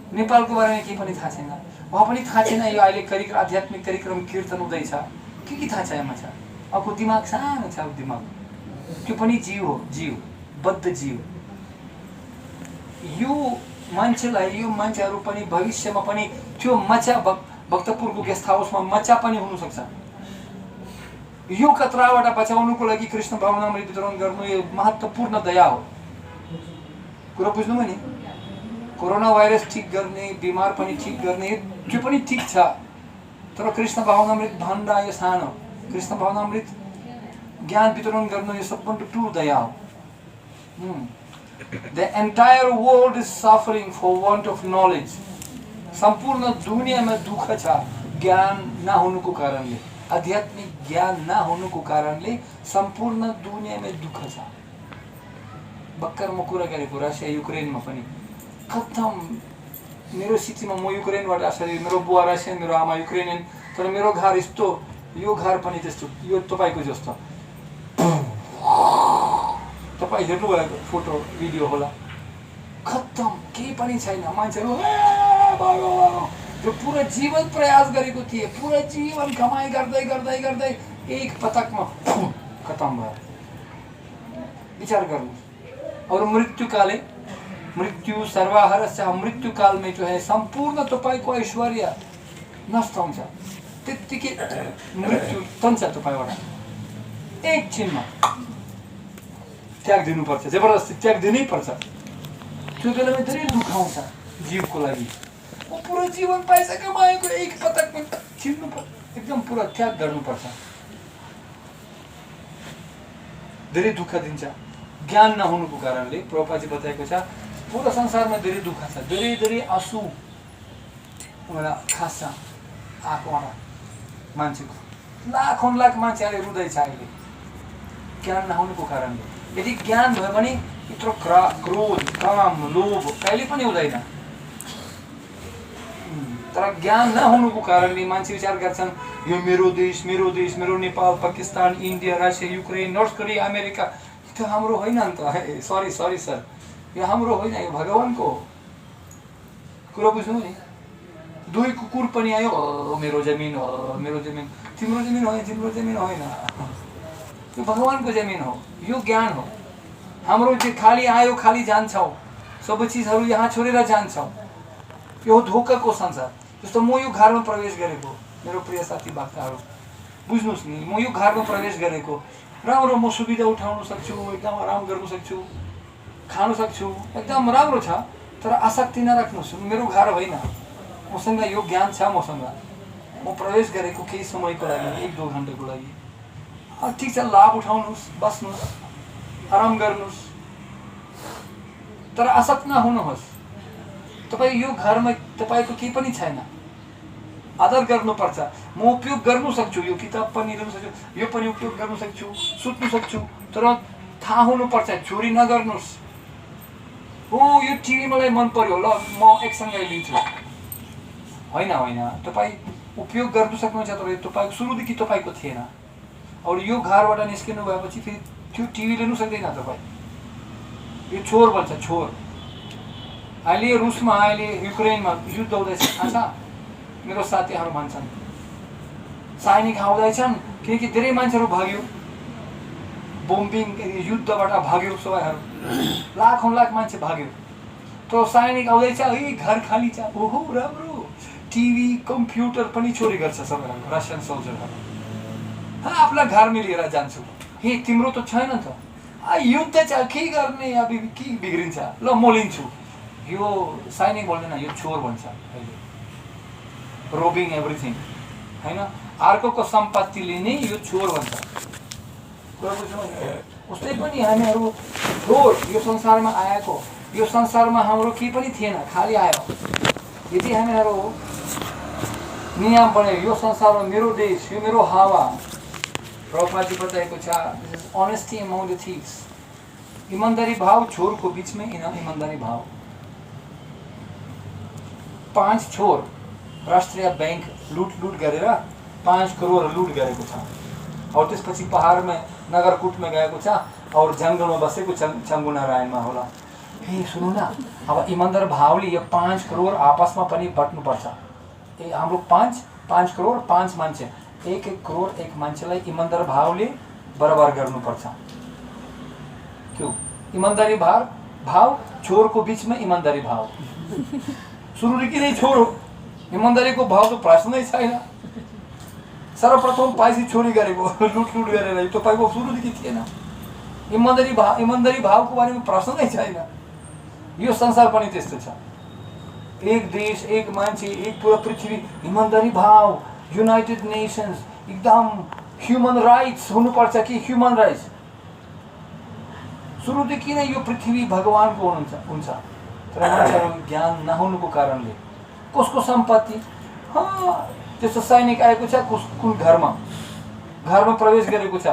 नेपालको बारेमा के पनि थाहा छैन, वहाँ पनि थाहा छैन यो अहिले आध्यात्मिक कार्यक्रम कीर्तन हुँदैछ, के थाहा छ यो माछा? अब दिमाग सानो छ, दिमाग त्यो पनि जीव हो, जीव, बद्ध जीव। यो मान्छेहरू पनि भविष्यमा पनि त्यो माछा भक्तपुरको गेस्ट हाउसमा माछा पनि हुन सक्छ। यो खतराबाट बचाउनुको लागि कृष्ण भावनामृत वितरण गर्नु यो महत्त्वपूर्ण दया हो। कुरा बुझ्नुभयो नि? कोरोना भाइरस ठीक गर्ने, बिमार पनि ठीक गर्ने, त्यो पनि ठीक छ, तर कृष्ण भावनामृत भन्दा यो सानो। कृष्ण भावनामृत ज्ञान वितरण गर्नु यो सबभन्दा ठुलो दया हो। The entire world is suffering for want of knowledge. सम्पूर्ण दुनियाँमा दुःख छ ज्ञान नहुनुको कारणले, आध्यात्मिक ज्ञान नहुनुको कारणले सम्पूर्ण दुनियाँमा दुःख छ। भर्खर म कुरा गरेको रसिया युक्रेनमा पनि खत्तम। मेरो सिटीमा म युक्रेनबाट आएको, मेरो बुवा रसियन, मेरो आमा युक्रेनियन, तर मेरो घर यस्तो, यो घर पनि त्यस्तो, यो तपाईँको जस्तो। तपाईँ हेर्नुभएको फोटो भिडियो होला, खत्तम, केही पनि छैन। मान्छेहरू जो पुरा जीवन प्रयास गरेको थिए, पुरा जीवन कमाइ गर्दै गर्दै गर्दै एक पटकमा खत्म भयो। विचार गर्नु। और मृत्युकाले, मृत्यु सर्वहरस्य, मृत्युकाल में जो है संपूर्ण तपाईँको ऐश्वर्य नष्ट हुन्छ। त्यतिकै मृत्यु तन्छ तपाईँबाट। एकछिनमा त्याग दिनुपर्छ, जबरजस्ती त्याग दिनै पर्छ। त्यो बेलामा धेरै दुःख आउँछ जीवको लागि। वो पुरा जीवन पैसा कमाएको एक पटकमा छिर्नु पर्छ, एकदम पुरा त्याग गर्नुपर्छ। धेरै दुःख दिन्छ ज्ञान नहुनुको कारणले। प्रभुपादजी बताएको छ पूरा संसारमा धेरै दुःख छ, धेरै धेरै आँसु खास छ आँखाबाट मान्छेको। लाखौँ लाख मान्छेहरूले रुँदैछ अहिले ज्ञान नहुनुको कारणले। यदि ज्ञान भयो भने यत्रो क्रोध, काम, लोभ कहिले पनि हुँदैन। तर ज्ञान नहुनुको कारणले मान्छे विचार गर्छन् यो मेरो देश, मेरो देश, मेरो Nepal, Pakistan, India, Russia, Ukraine, North Korea, America, यो हाम्रो होइन नि त। सरी सरी सर, यो हाम्रो होइन, यो भगवानको हो। कुरा बुझ्नु नि। दुई कुकुर पनि आयो, मेरो जमिन हो, मेरो जमिन। तिम्रो जमिन होइन, तिम्रो जमिन होइन, यो भगवानको जमिन हो। यो ज्ञान हो। हाम्रो चाहिँ खाली आयो खाली जान्छौ, सबै चिजहरू यहाँ छोडेर जान्छौ, यो धोकाको संसार। जस्तो म यो घरमा प्रवेश गरेको, मेरो प्रिय साथी भक्तहरू बुझ्नुहोस् नि, म यो घरमा प्रवेश गरेको, राम्रो म सुविधा उठाउन सक्छु, एकदम आराम गर्न सक्छु, खान सक्छु, एकदम राम्रो छ। तर आसक्ति नराख्नुहोस्, मेरो घर होइन, मसँग यो ज्ञान छ मसँग। म प्रवेश गरेको केही समयको लागि, 1-2 घन्टाको लागि। ठिक छ, लाभ उठाउनुहोस्, बस्नुहोस्, आराम गर्नुहोस्, तर आसक्त नहुनुहोस्। तपाईँ यो घरमा तपाईँको केही पनि छैन, आदर गर्नुपर्छ। म उपयोग गर्नु सक्छु, यो किताब पनि लिनु सक्छु, यो पनि उपयोग गर्नु सक्छु, सुत्नु सक्छु, तर थाहा हुनुपर्छ, चोरी नगर्नुहोस्। हो यो टिभी मलाई मन पर्यो, ल म एकसँगै लिन्छु, होइन होइन। तपाईँ उपयोग गर्नु सक्नुहुन्छ, तर तपाईँको सुरुदेखि तपाईँको थिएन। और यो घरबाट निस्किनु भएपछि फेरि त्यो टिभी लिनु सक्दैन तपाईँ। यो चोर भन्छ, चोर। अहिले रुसमा, अहिले युक्रेनमा युद्ध हुँदैछ, थाहा छ? मेरो साथीहरू भन्छन् सैनिक आउँदैछन्, किनकि धेरै मान्छेहरू भाग्यो, बोम्बिङ युद्धबाट भाग्यो सबैहरू, लाखौँ लाख मान्छे भाग्यो। तो सैनिक आउँदैछ, है घर खाली छ, ओहो राम्रो। टिभी, कम्प्युटर पनि चोरी गर्छ सबैहरू, रसियन सोल्जरहरू। आफ्ना घरमा लिएर जान्छु, हे तिम्रो त छैन त, युद्ध छ, के गर्ने, अब के बिग्रिन्छ, ल म लिन्छु। यो सैनिक बोल्दैन, यो चोर भन्छ अहिले, रोबिङ एभ्रिथिङ, होइन? अर्कोको सम्पत्ति लिने यो चोर भन्छ। कुरा बुझ्नु? उस्तै पनि हामीहरू चोर यो संसारमा आएको, यो संसारमा हाम्रो केही पनि थिएन, खाली आयो। यदि हामीहरू नियम बनायो, यो संसारमा मेरो देश, यो मेरो हावा, प्रभुपादजी बताएको छ, this is honesty among the thieves. ईमानदारी भाव चोरको बीचमै ईमानदारी भाव। 5 चोर राष्ट्रिय बैंक लुट गरेर 5 करोड लुट गरेको छ। और त्यसपछि पहाडमा नगरकुटमा गएको छ, और जङ्गलमा बसेको चङ्गु नारायणमा होला। हे सुन्नु न, अब ईमानदार भावले यो 5 करोड आपसमा पनि बट्नुपर्छ। हाम्रो 5 करोड 5 मान्छे, 1 करोड 1 मान्छेलाई ईमानदार भावले बराबर गर्नुपर्छ। क्यों? ईमानदारी भाव चोरको बीचमा ईमानदारी भाव। सुरुदेखि नै चोर हो, ईमानदारीको भाव त प्रश्न नै छैन। सर्वप्रथम पैसा चोरी गरेको, लुट गरेर, यो तपाईँको सुरुदेखि थिएन। ईमानदारी भावको बारेमा प्रश्न नै छैन। यो संसार पनि त्यस्तो छ। एक देश, एक मान्छे, एक पूरा पृथ्वी, ईमानदारी भाव, यूनाइटेड नेशंस, एकदम ह्युमन राइट्स हुनुपर्छ कि ह्युमन राइट्स? सुरुदेखि नै यो पृथ्वी भगवानको हुन्छ तर मान्छेहरू ज्ञान नहुनुको कारणले कसको सम्पत्ति त्यस्तो सैनिक आएको छ कुन घरमा प्रवेश गरेको छ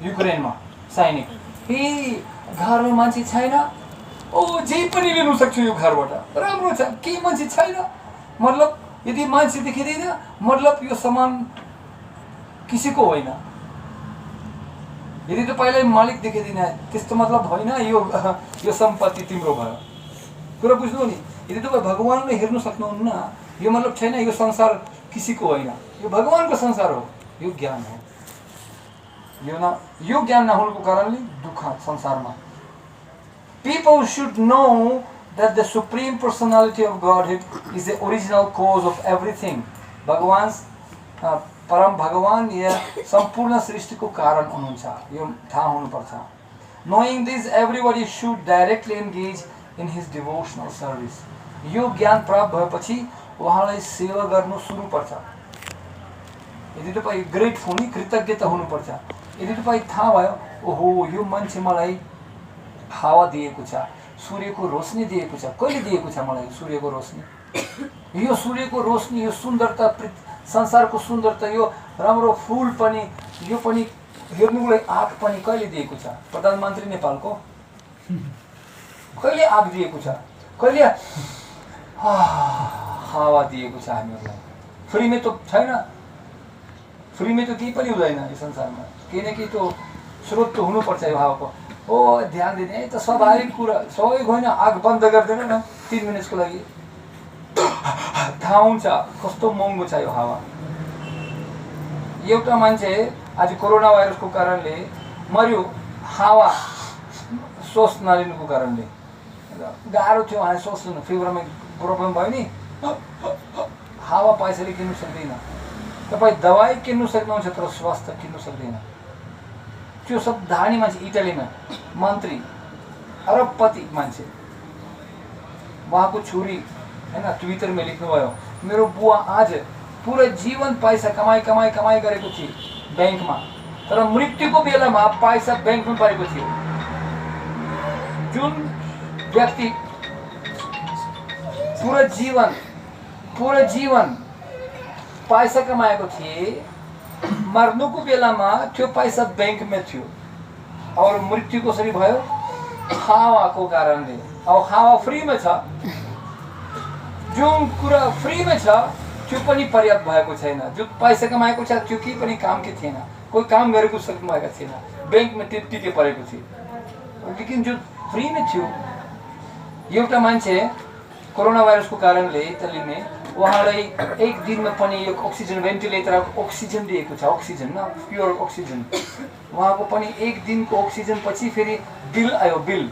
युक्रेनमा सैनिक घरमा मान्छे छैन जे पनि लिनु सक्छु यो घरबाट राम्रो छ केही मान्छे छैन मतलब यदि मान्छे देखिँदैन मतलब यो सामान किसीको होइन यदि तपाईँलाई मालिक देखिँदैन त्यस्तो मतलब होइन यो सम्पत्ति तिम्रो भयो कुरा बुझ्नु नि यदि तपाईँ भगवानलाई हेर्नु सक्नुहुन्न यो मतलब छैन यो संसार किसीको होइन यो भगवानको संसार हो यो ज्ञान हो यो ज्ञान नहुनुको कारणले दुःख संसारमा people should know that the supreme personality of Godhead is the original cause of everything भगवान परम भगवान या सम्पूर्ण सृष्टिको कारण हुनुहुन्छ यो थाहा हुनुपर्छ knowing this everybody should directly engage in his devotional service यो ज्ञान प्राप्त भएपछि उहाँलाई सेवा गर्नु सुरु पर्छ यदि तपाईँ ग्रेटफुल नि कृतज्ञता हुनुपर्छ यदि तपाईँ थाहा भयो ओहो यो मान्छे मलाई हावा दिएको छ सूर्यको रोशनी दिएको छ कहिले दिएको छ मलाई सूर्यको रोशनी यो सूर्यको रोशनी यो सुन्दरता संसारको सुन्दरता यो राम्रो फुल पनि यो पनि हेर्नुको लागि आँख पनि कहिले दिएको छ प्रधानमन्त्री नेपालको कहिले आँख दिएको छ कहिले हावा दिएको छ हामीहरूलाई फ्रीमै त छैन फ्रीमै त केही पनि हुँदैन यो संसारमा केही न केही त स्रोत त हुनुपर्छ यो हावाको ध्यान दिने त स्वाभाविक कुरा सबैको होइन आँख बन्द गरिदिनु न 3 मिनटको लागि थाहा हुन्छ कस्तो महँगो छ यो हावा एउटा मान्छे आज कोरोना भाइरसको कारणले मर्यो हावा श्वास नलिनुको कारणले गाह्रो थियो उहाँले श्वास लिनु फेब्रुअरीमा प्रब्लम भयो नि हावा पैसाले किन्नु सक्दैन तपाईँ दबाई किन्नु सक्नुहुन्छ तर स्वास्थ्य किन्नु सक्दैन त्यो सब धानी मान्छे इटालीमा मन्त्री अरबपति मान्छे उहाँको छोरी हैन ट्विटरमा लेख्नुभयो मेरो बुवा आज पुरै जीवन पैसा कमाई गरेको थिए ब्याङ्कमा तर मृत्युको बेलामा पैसा ब्याङ्कमा परेको थियो जुन व्यक्ति पुरा जीवन पैसा कमाएको थिए मर्नुको बेलामा त्यो पैसा ब्याङ्कमा थियो और मृत्यु कसरी भयो हावाको कारणले अब हावा फ्रीमा छ जुन कुरा फ्रीमा छ त्यो पनि पर्याप्त भएको छैन जो पैसा कमाएको छ त्यो केही पनि कामकै थिएन कोही काम गरेको सक्नु भएको थिएन ब्याङ्कमा त्यतिकै परेको थियो लेकिन जो फ्रीमा थियो एउटा मान्छे कोरोना भाइरसको कारणले इटालीमा उहाँलाई एक दिनमा पनि यो अक्सिजन भेन्टिलेटरको अक्सिजन दिएको छ अक्सिजन न प्योर अक्सिजन उहाँको पनि एक दिनको अक्सिजन पछि फेरि बिल आयो बिल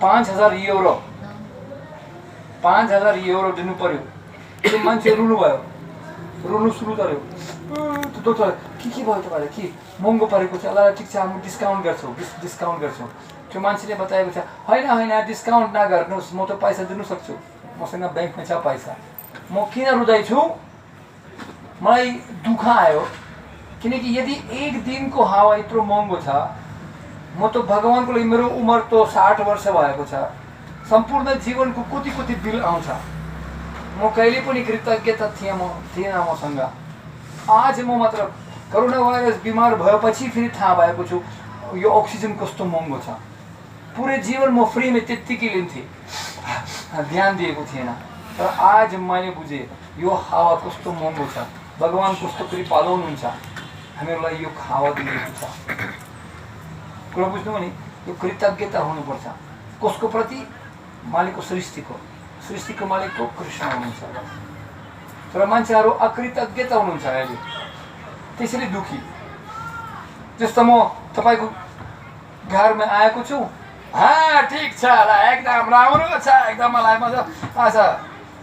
5000 युरो 5000 युरो दिनु पर्यो त्यो मान्छे रुनु सुरु गर्यो डक्टर के भयो तपाईँलाई के महँगो परेको छ ल ठिक छ हामी डिस्काउन्ट गर्छौँ त्यो मान्छेले बताएको छ होइन डिस्काउन्ट नगर्नुहोस् म त पैसा दिनु सक्छु मसँग ब्याङ्कमा छ पैसा म किन रुँदैछु मलाई दुःख आयो किनकि यदि एक दिनको हावा यत्रो महँगो छ म त भगवानको लागि मेरो उमेर त 60 वर्ष भएको छ सम्पूर्ण जीवनको कति बिल आउँछ म कहिले पनि कृतज्ञता थिएन मसँग आज म मात्र कोरोना भाइरस बिमार भएपछि फेरि थाहा भएको छु यो अक्सिजन कस्तो महँगो छ पुरै जीवन म फ्रीमा त्यत्तिकै लिन्थेँ ध्यान दिएको थिएन तर आज मैले बुझेँ यो हावा कस्तो महँगो छ भगवान कस्तो कृपालु हुनुहुन्छ हामीहरूलाई यो हावा दिएको छ कुरा बुझ्नु नि यो कृतज्ञता हुनुपर्छ कसको प्रति मालिकको सृष्टिको मालिकको कृष्ण हुनुहुन्छ तर मान्छेहरू अकृतज्ञता हुनुहुन्छ अहिले त्यसैले दुखी जस्तो म तपाईँको घरमा आएको छु ठिक छ ल एकदम राम्रो छ एकदम मलाई मजा अच्छा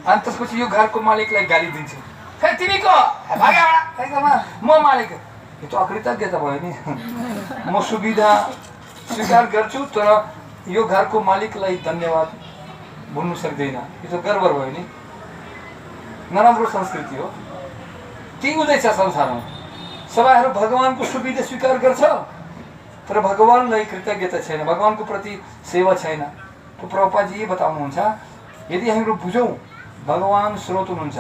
अनि त्यसपछि यो घरको मालिकलाई गाली दिन्छु फेरि तिमीको एकदम म मालिक यो त अकृतज्ञता भयो नि म सुविधा स्वीकार गर्छु तर यो घरको मालिकलाई धन्यवाद बोल्नु सक्दैन यो त गर्व भयो नि नराम्रो संस्कृति हो के हुँदैछ संसारमा सबैहरू भगवानको सुविधा स्वीकार गर्छ तर भगवानलाई कृतज्ञता छैन, भगवानको प्रति सेवा छैन। तो प्रभुपादजी बताउनुहुन्छ यदि हामीहरू बुझौँ भगवान स्रोत हुनुहुन्छ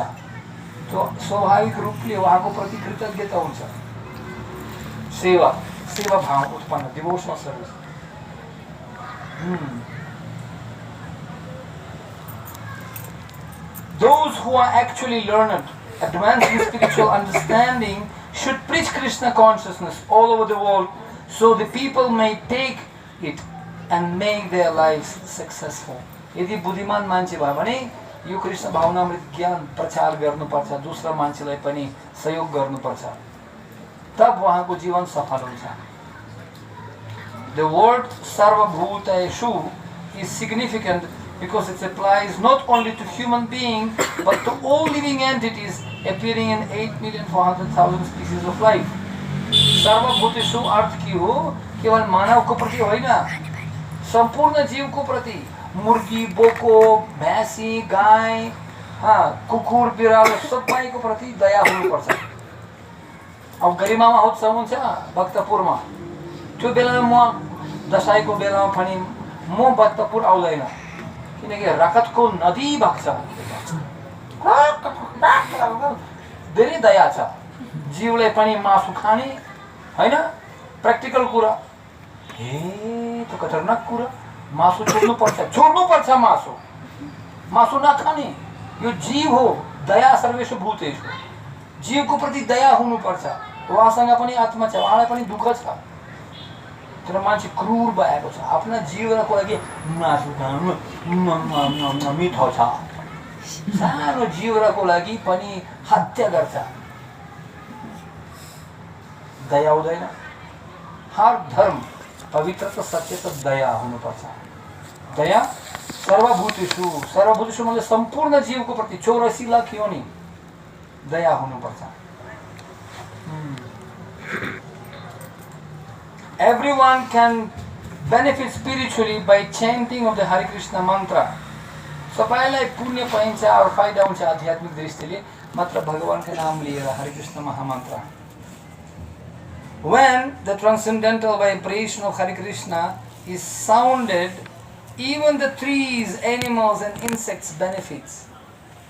तो स्वाभाविक रूपले उहाँको प्रति कृतज्ञता हुन्छ, सेवा भाव उत्पन्न, डिभोशनल service. Those who are actually learned, advanced in spiritual understanding, should preach Krishna consciousness all over the world, so the people may take it and make their lives successful. यदि बुद्धिमान मान्छे भयो भने यो कृष्ण भावनामृत ज्ञान प्रचार गर्नुपर्छ, दूसरा मान्छेलाई पनि सहयोग गर्नुपर्छ, तब उहाँको जीवन सफल हुन्छ। The word sarvabhuteshu is significant because it applies not only to human beings but to all living entities appearing in 8,400,000 species of life. सर्वभूतेषु अर्थ के हो? केवल मानवको प्रति होइन, सम्पूर्ण जीवको प्रति। मुर्गी, बोको, भैंसी, गाय, कुकुर, बिरालो सबैको प्रति दया हुनुपर्छ। अब गरिमामा उत्सव हुन्छ भक्तपुरमा, त्यो बेलामा म दशैंको बेलामा पनि म भक्तपुर आउँदैन, किनकि रगतको नदी बग्छ, धेरै दया छ। जीवलाई पनि मासु खाने हैन, प्र्याक्टिकल कुरा। हे त्यो खतरनाक कुरा, मासु छोड्नुपर्छ, मासु नखाने। यो जीव हो, दया सर्वेषु भूतेषु, जीवको प्रति दया हुनुपर्छ। उहाँसँग पनि आत्मा छ, उहाँलाई पनि दुःख छ, तर मान्छे क्रूर भएको छ। आफ्ना जीवनको लागि मासु खानु मिठो छ, सानो जीवको लागि पनि हत्या गर्छ। दया हुँदैन। हर धर्म पवित्र त सत्य त दया हुनुपर्छ। दया सर्वभूतेषु, सर्वभूतेषु मतलब सम्पूर्ण जीवको प्रति, 84 लाख योनि दया हुनुपर्छ। Everyone can benefit spiritually by chanting of the Hare Krishna mantra. सबैलाई पुण्य पाइन्छ और फाइदा हुन्छ आध्यात्मिक दृष्टिले मात्र भगवानको नाम लिएर हरे Krishna महामन्त्र। When the transcendental vibration of Hare Krishna is sounded, even the trees, animals and insects benefits.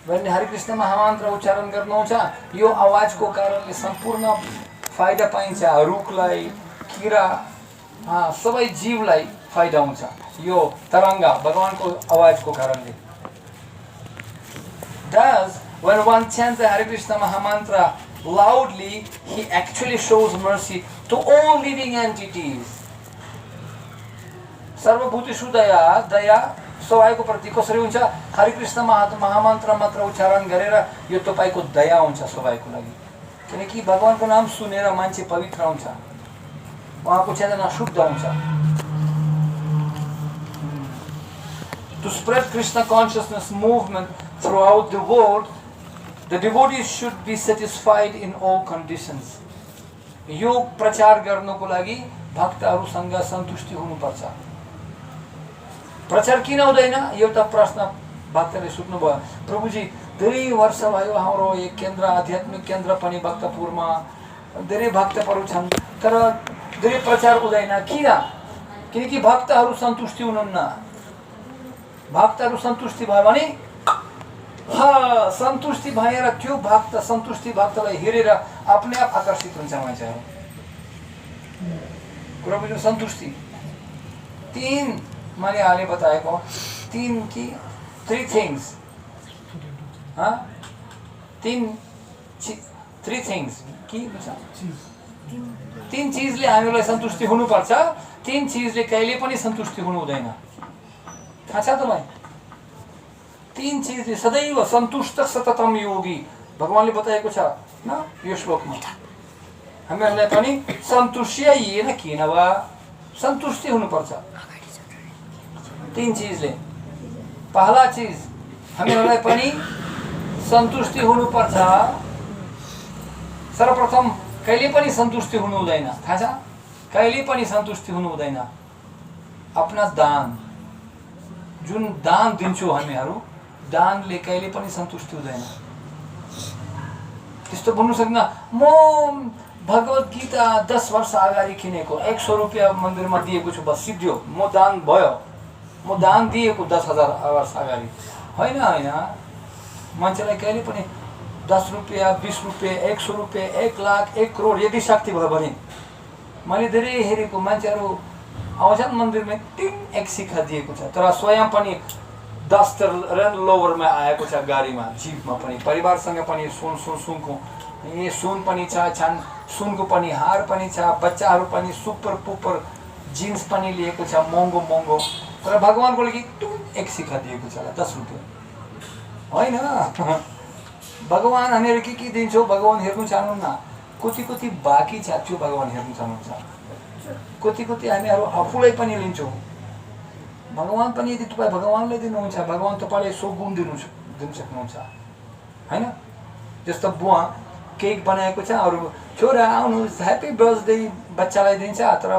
When Hare Krishna महामन्त्र उच्चारण गर्नुहुन्छ यो आवाजको कारणले सम्पूर्ण फाइदा पाइन्छ। रुखलाई, किरा, सबै जीवलाई फाइदा हुन्छ यो तरंगा भगवानको आवाजको कारणले। Thus, when one chants the Hare Krishna Mahamantra loudly, he actually shows mercy to all living entities. सर्वभूतेषु दया, दया सबैको प्रति कसरी हुन्छ? हरे कृष्ण महामन्त्र मात्र उच्चारण गरेर यो तपाईको दया हुन्छ सबैको लागि। किनकि भगवानको नाम सुनेर मान्छे पवित्र हुन्छ, उहाँको चेतना शुद्ध हुन्छ। To spread Krishna consciousness movement throughout the world, the devotees should be satisfied in all conditions. यो प्रचार गर्नको लागि भक्तहरुसँग सन्तुष्टि हुनुपर्छ। प्रचार किन हुँदैन? एउटा प्रश्न भक्तले सोध्नुभयो, प्रभुजी धेरै वर्ष भयो हाम्रो एक केन्द्र आध्यात्मिक केन्द्र पनि भक्तपुरमा, धेरै भक्तहरु छन् तर धेरै प्रचार हुँदैन, किन? किनकि भक्तहरु सन्तुष्टि हुनुहुन्न। भक्तहरु सन्तुष्टि भयो भने सन्तुष्टि भएर त्यो भक्त सन्तुष्टि भक्तलाई हेरेर अपने आप आकर्षित हुन्छ मान्छेहरु। कुरा बुझ्नु? सन्तुष्टि तीन मैले हाले बताएको तीन कि थ्री थिंग्स, थ्री थिंग्स कि तीन चीजले हामीलाई सन्तुष्टि हुनुपर्छ। तीन चीजले कहिले पनि सन्तुष्टि हुनु हुँदैन। थाहा छ तपाईलाई? तीन चीजले सदैव सन्तुष्ट सततम योगी भगवानले बताएको छ न यो श्लोकमा। हामीहरूलाई पनि सन्तुष्टि येन किन वा सन्तुष्टि हुनुपर्छ। तीन चीजले, पहला चीज हामीहरूलाई पनि सन्तुष्टि हुनुपर्छ। सर्वप्रथम कहिले पनि सन्तुष्टि हुनु हुँदैन। थाहा छ? कहिले पनि सन्तुष्टि हुनु हुँदैन। अपना दान, जुन दान दिन्छौं हामीहरू, दानले कहिले पनि सन्तुष्टि हुँदैन। त्यस्तो भन्नु सक्दैन म भगवत गीता 10 वर्ष अगाडि किनेको 100 रुपियाँ मन्दिरमा दिएको छु, बस सिद्धियो, म दान भयो, म दान दिएको 10,000 वर्ष अगाडि होइन। होइन, मान्छेलाई कहिले पनि 10 रुपियाँ 20 रुपियाँ 100 रुपियाँ 1 लाख 1 करोड यदि शक्ति भयो भने, मैले धेरै हेरेको मान्छेहरू आउँछन् मन्दिरमा टिङ 1 शिखा दिएको छ, तर स्वयं पनि 10 रेन्ज लोवरमा आएको छ, गाडीमा जिपमा पनि, परिवारसँग पनि सुनको ए सुन पनि छन्, सुनको पनि हार पनि छ, बच्चाहरू पनि सुपर पुपर जिन्स पनि लिएको छ महँगो महँगो, तर भगवान्को लागि टुङ 1 शिखा दिएको छ 10 रुपियाँ होइन। भगवान् हामीहरू के दिन्छौँ भगवान् हेर्नु चाहनुहुन्न, कति कति बाँकी छ त्यो भगवान् हेर्नु चाहनुहुन्छ, कति कति हामीहरू आफूलाई पनि लिन्छौँ। भगवान् पनि यदि तपाईँ भगवान्लाई दिनुहुन्छ, भगवान् तपाईँलाई 100 गुण दिन सक्नुहुन्छ होइन। जस्तो बुवा केक बनाएको छ, अरू छोरा आउनुहोस् ह्याप्पी बर्थडे बच्चालाई दिन्छ, तर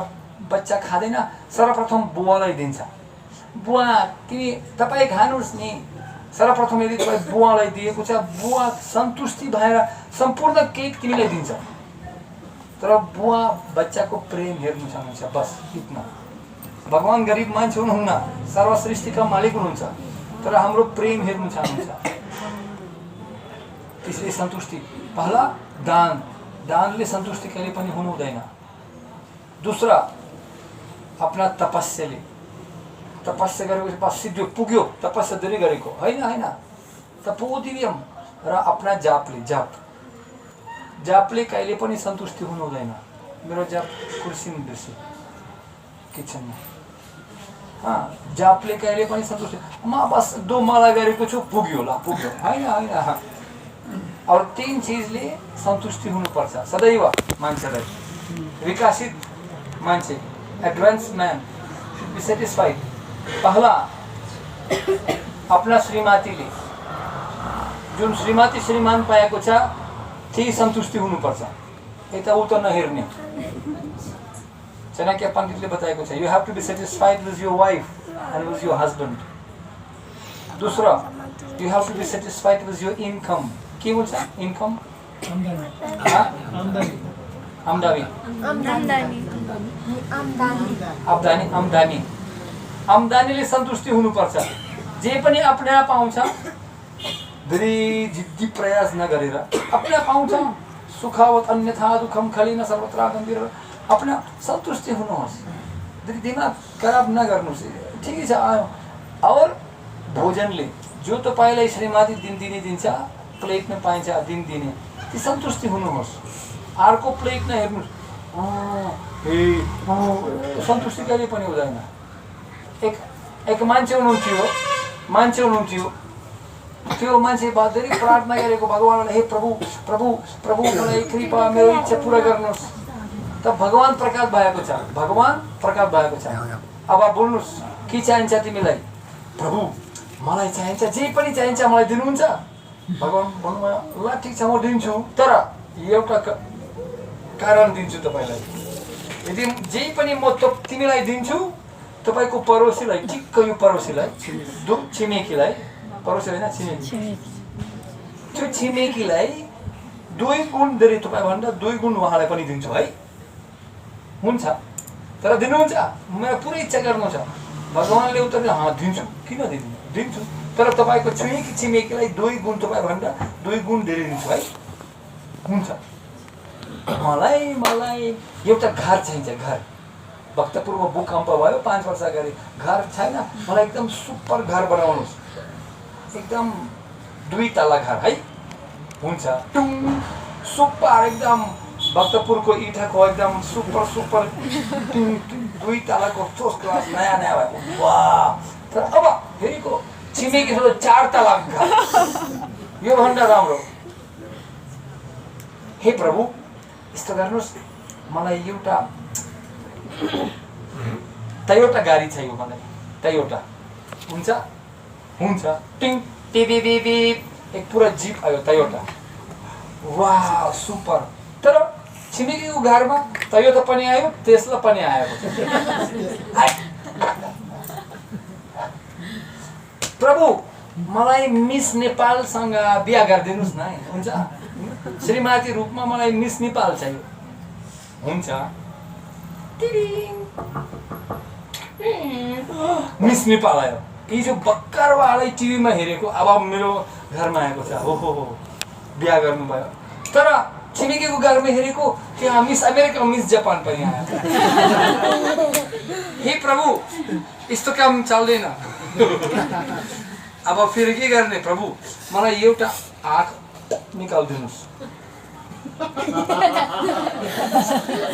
बच्चा खाँदैन, सर्वप्रथम बुवालाई दिन्छ। बुवा तपाईँ खानुहोस् नि, सर्वप्रथम यदि तपाईँ बुवालाई दिएको छ, बुवा सन्तुष्टि भएर सम्पूर्ण केक तिमीलाई दिन्छ, तर बुवा बच्चाको प्रेम हेर्नु चाहनुहुन्छ, बस इतना। भगवान् गरिब मान्छे हुनुहुन्न, सर्वसृष्टिका मालिक हुनुहुन्छ, तर हाम्रो प्रेम हेर्नु चाहनुहुन्छ। त्यसले सन्तुष्टि पहला दानले सन्तुष्टि कहिले पनि हुनु हुँदैन। दूसरा आफ्ना तपस्याले, तपस्या गरेको पास सिद्धि पुग्यो, तपस्या धेरै गरेको होइन, तपोदिव्यम र आफ्ना जापले कहिले पनि सन्तुष्टि हुनु हुँदैन। मेरो जाप कुर्सीमा बिर्से किचनमा, जापले कहिले पनि सन्तुष्टि, म बस 2 माला गरेको छु पुग्यो होइन। और 3 चिजले सन्तुष्टि हुनुपर्छ सदैव मान्छेलाई। विकसित मान्छे, advance man should be satisfied. पहला आफ्ना श्रीमतीले, जुन श्रीमती श्रीमान पाएको छ त्यही सन्तुष्टि हुनुपर्छ, यता उता नहेर्ने। चाणक्य पण्डितले बताएको छ, you have to be satisfied with your wife and with your husband. दूसरा, you have to be satisfied with your income. के भन्छ इन्कम? आम्दानीले सन्तुष्टि हुनुपर्छ। जे पनि अपने आप आउँछ, धेरै जिद्दी प्रयास नगरेर अपने आप आउँछ। सुखावत अन्यथा दुःखम खलिन सर्वत्र गम्भीर, अपने सन्तुष्टि हुनुहोस्, दिमाग खराब नगर्नुहोस्, ठिकै छ आयो। और भोजनले जो तपाईँलाई श्रीमती दिन्छ, प्लेटमा पाइन्छ दिन दिने, ती सन्तुष्टि हुनुहोस्। अर्को प्लेट नहेर्नुहोस्, सन्तुष्टि कहिले पनि हुँदैन। एक मान्छे हुनुहुन्थ्यो, त्यो मान्छे धेरै प्रार्थना गरेको भगवान्लाई, हे प्रभु मलाई कृपा मेरो इच्छा पुरा गर्नुहोस्। त भगवान् प्रकाश भएको छ। अब बोल्नुहोस्, के चाहिन्छ तिमीलाई? प्रभु मलाई चाहिन्छ, जे पनि चाहिन्छ मलाई दिनुहुन्छ। भगवान् भन्नुभयो, ल ठिक छ म दिन्छु, तर एउटा कारण दिन्छु तपाईँलाई। यदि जे पनि म तिमीलाई दिन्छु, तपाईँको पडोसीलाई, ठिक्क यो पडोसीलाई, छिमेकीलाई, पडोसी होइन छिमेकी, त्यो छिमेकीलाई 2 गुण धेरै तपाईँभन्दा 2 गुण उहाँलाई पनि दिन्छु है। हुन्छ, तर दिनुहुन्छ? मेरो पुरै इच्छा गर्नु छ। भगवान्ले उत्तर दिन्छु, किन दिन्छु, तर तपाईँको छिमेकीलाई 2 गुण तपाईँभन्दा 2 गुण धेरै दिन्छु है। हुन्छ, मलाई एउटा घर चाहिन्छ। घर भक्तपुरमा भूकम्प भयो 5 वर्ष अगाडि, घर छैन, मलाई एकदम सुपर घर बनाउनुहोस्, एकदम 2 तला घर है। हुन्छ, सुपर एकदम भक्तपुरको इठाको एकदम सुपर 2 तलाको फर्स्ट क्लास नयाँ भयो, वाह। तर अब फेरिको छिमेकी 4 तला घर, यो भन्दा राम्रो। हे प्रभु यस्तो गर्नुहोस्, मलाई एउटा टयोटा गाडी चाहियो मलाई, टयोटा। हुन्छ, टिङ टिबी एक पुरा जिप आयो टयोटा, वाह सुपर। तर छिमेकीको घरमा टयोटा पनि आयो, टेस्ला पनि आएको छ। प्रभु मलाई मिस नेपालसँग बिहा गरिदिनुहोस् न। हुन्छ, श्रीमती रूपमा मलाई मिस नेपाल चाहियो। हुन्छ मिस नेपाल आयो हिजो भर्खरवालै टिभीमा हेरेको अब मेरो घरमा आएको छ हो बिहा गर्नुभयो तर छिमेकीको घरमा हेरेको त्यहाँ मिस अमेरिका मिस जापान पनि आयो हे प्रभु यस्तो काम चल्दैन अब फेरि के गर्ने प्रभु मलाई एउटा आँख निकालिदिनुहोस्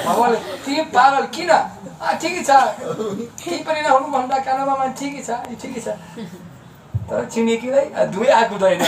भगवान्ले तिमी पागल किन ठिकै छ केही पनि नहुनु भन्दा कानमा ठिकै छ तर छिमेकीलाई दुवै आँख हुँदैन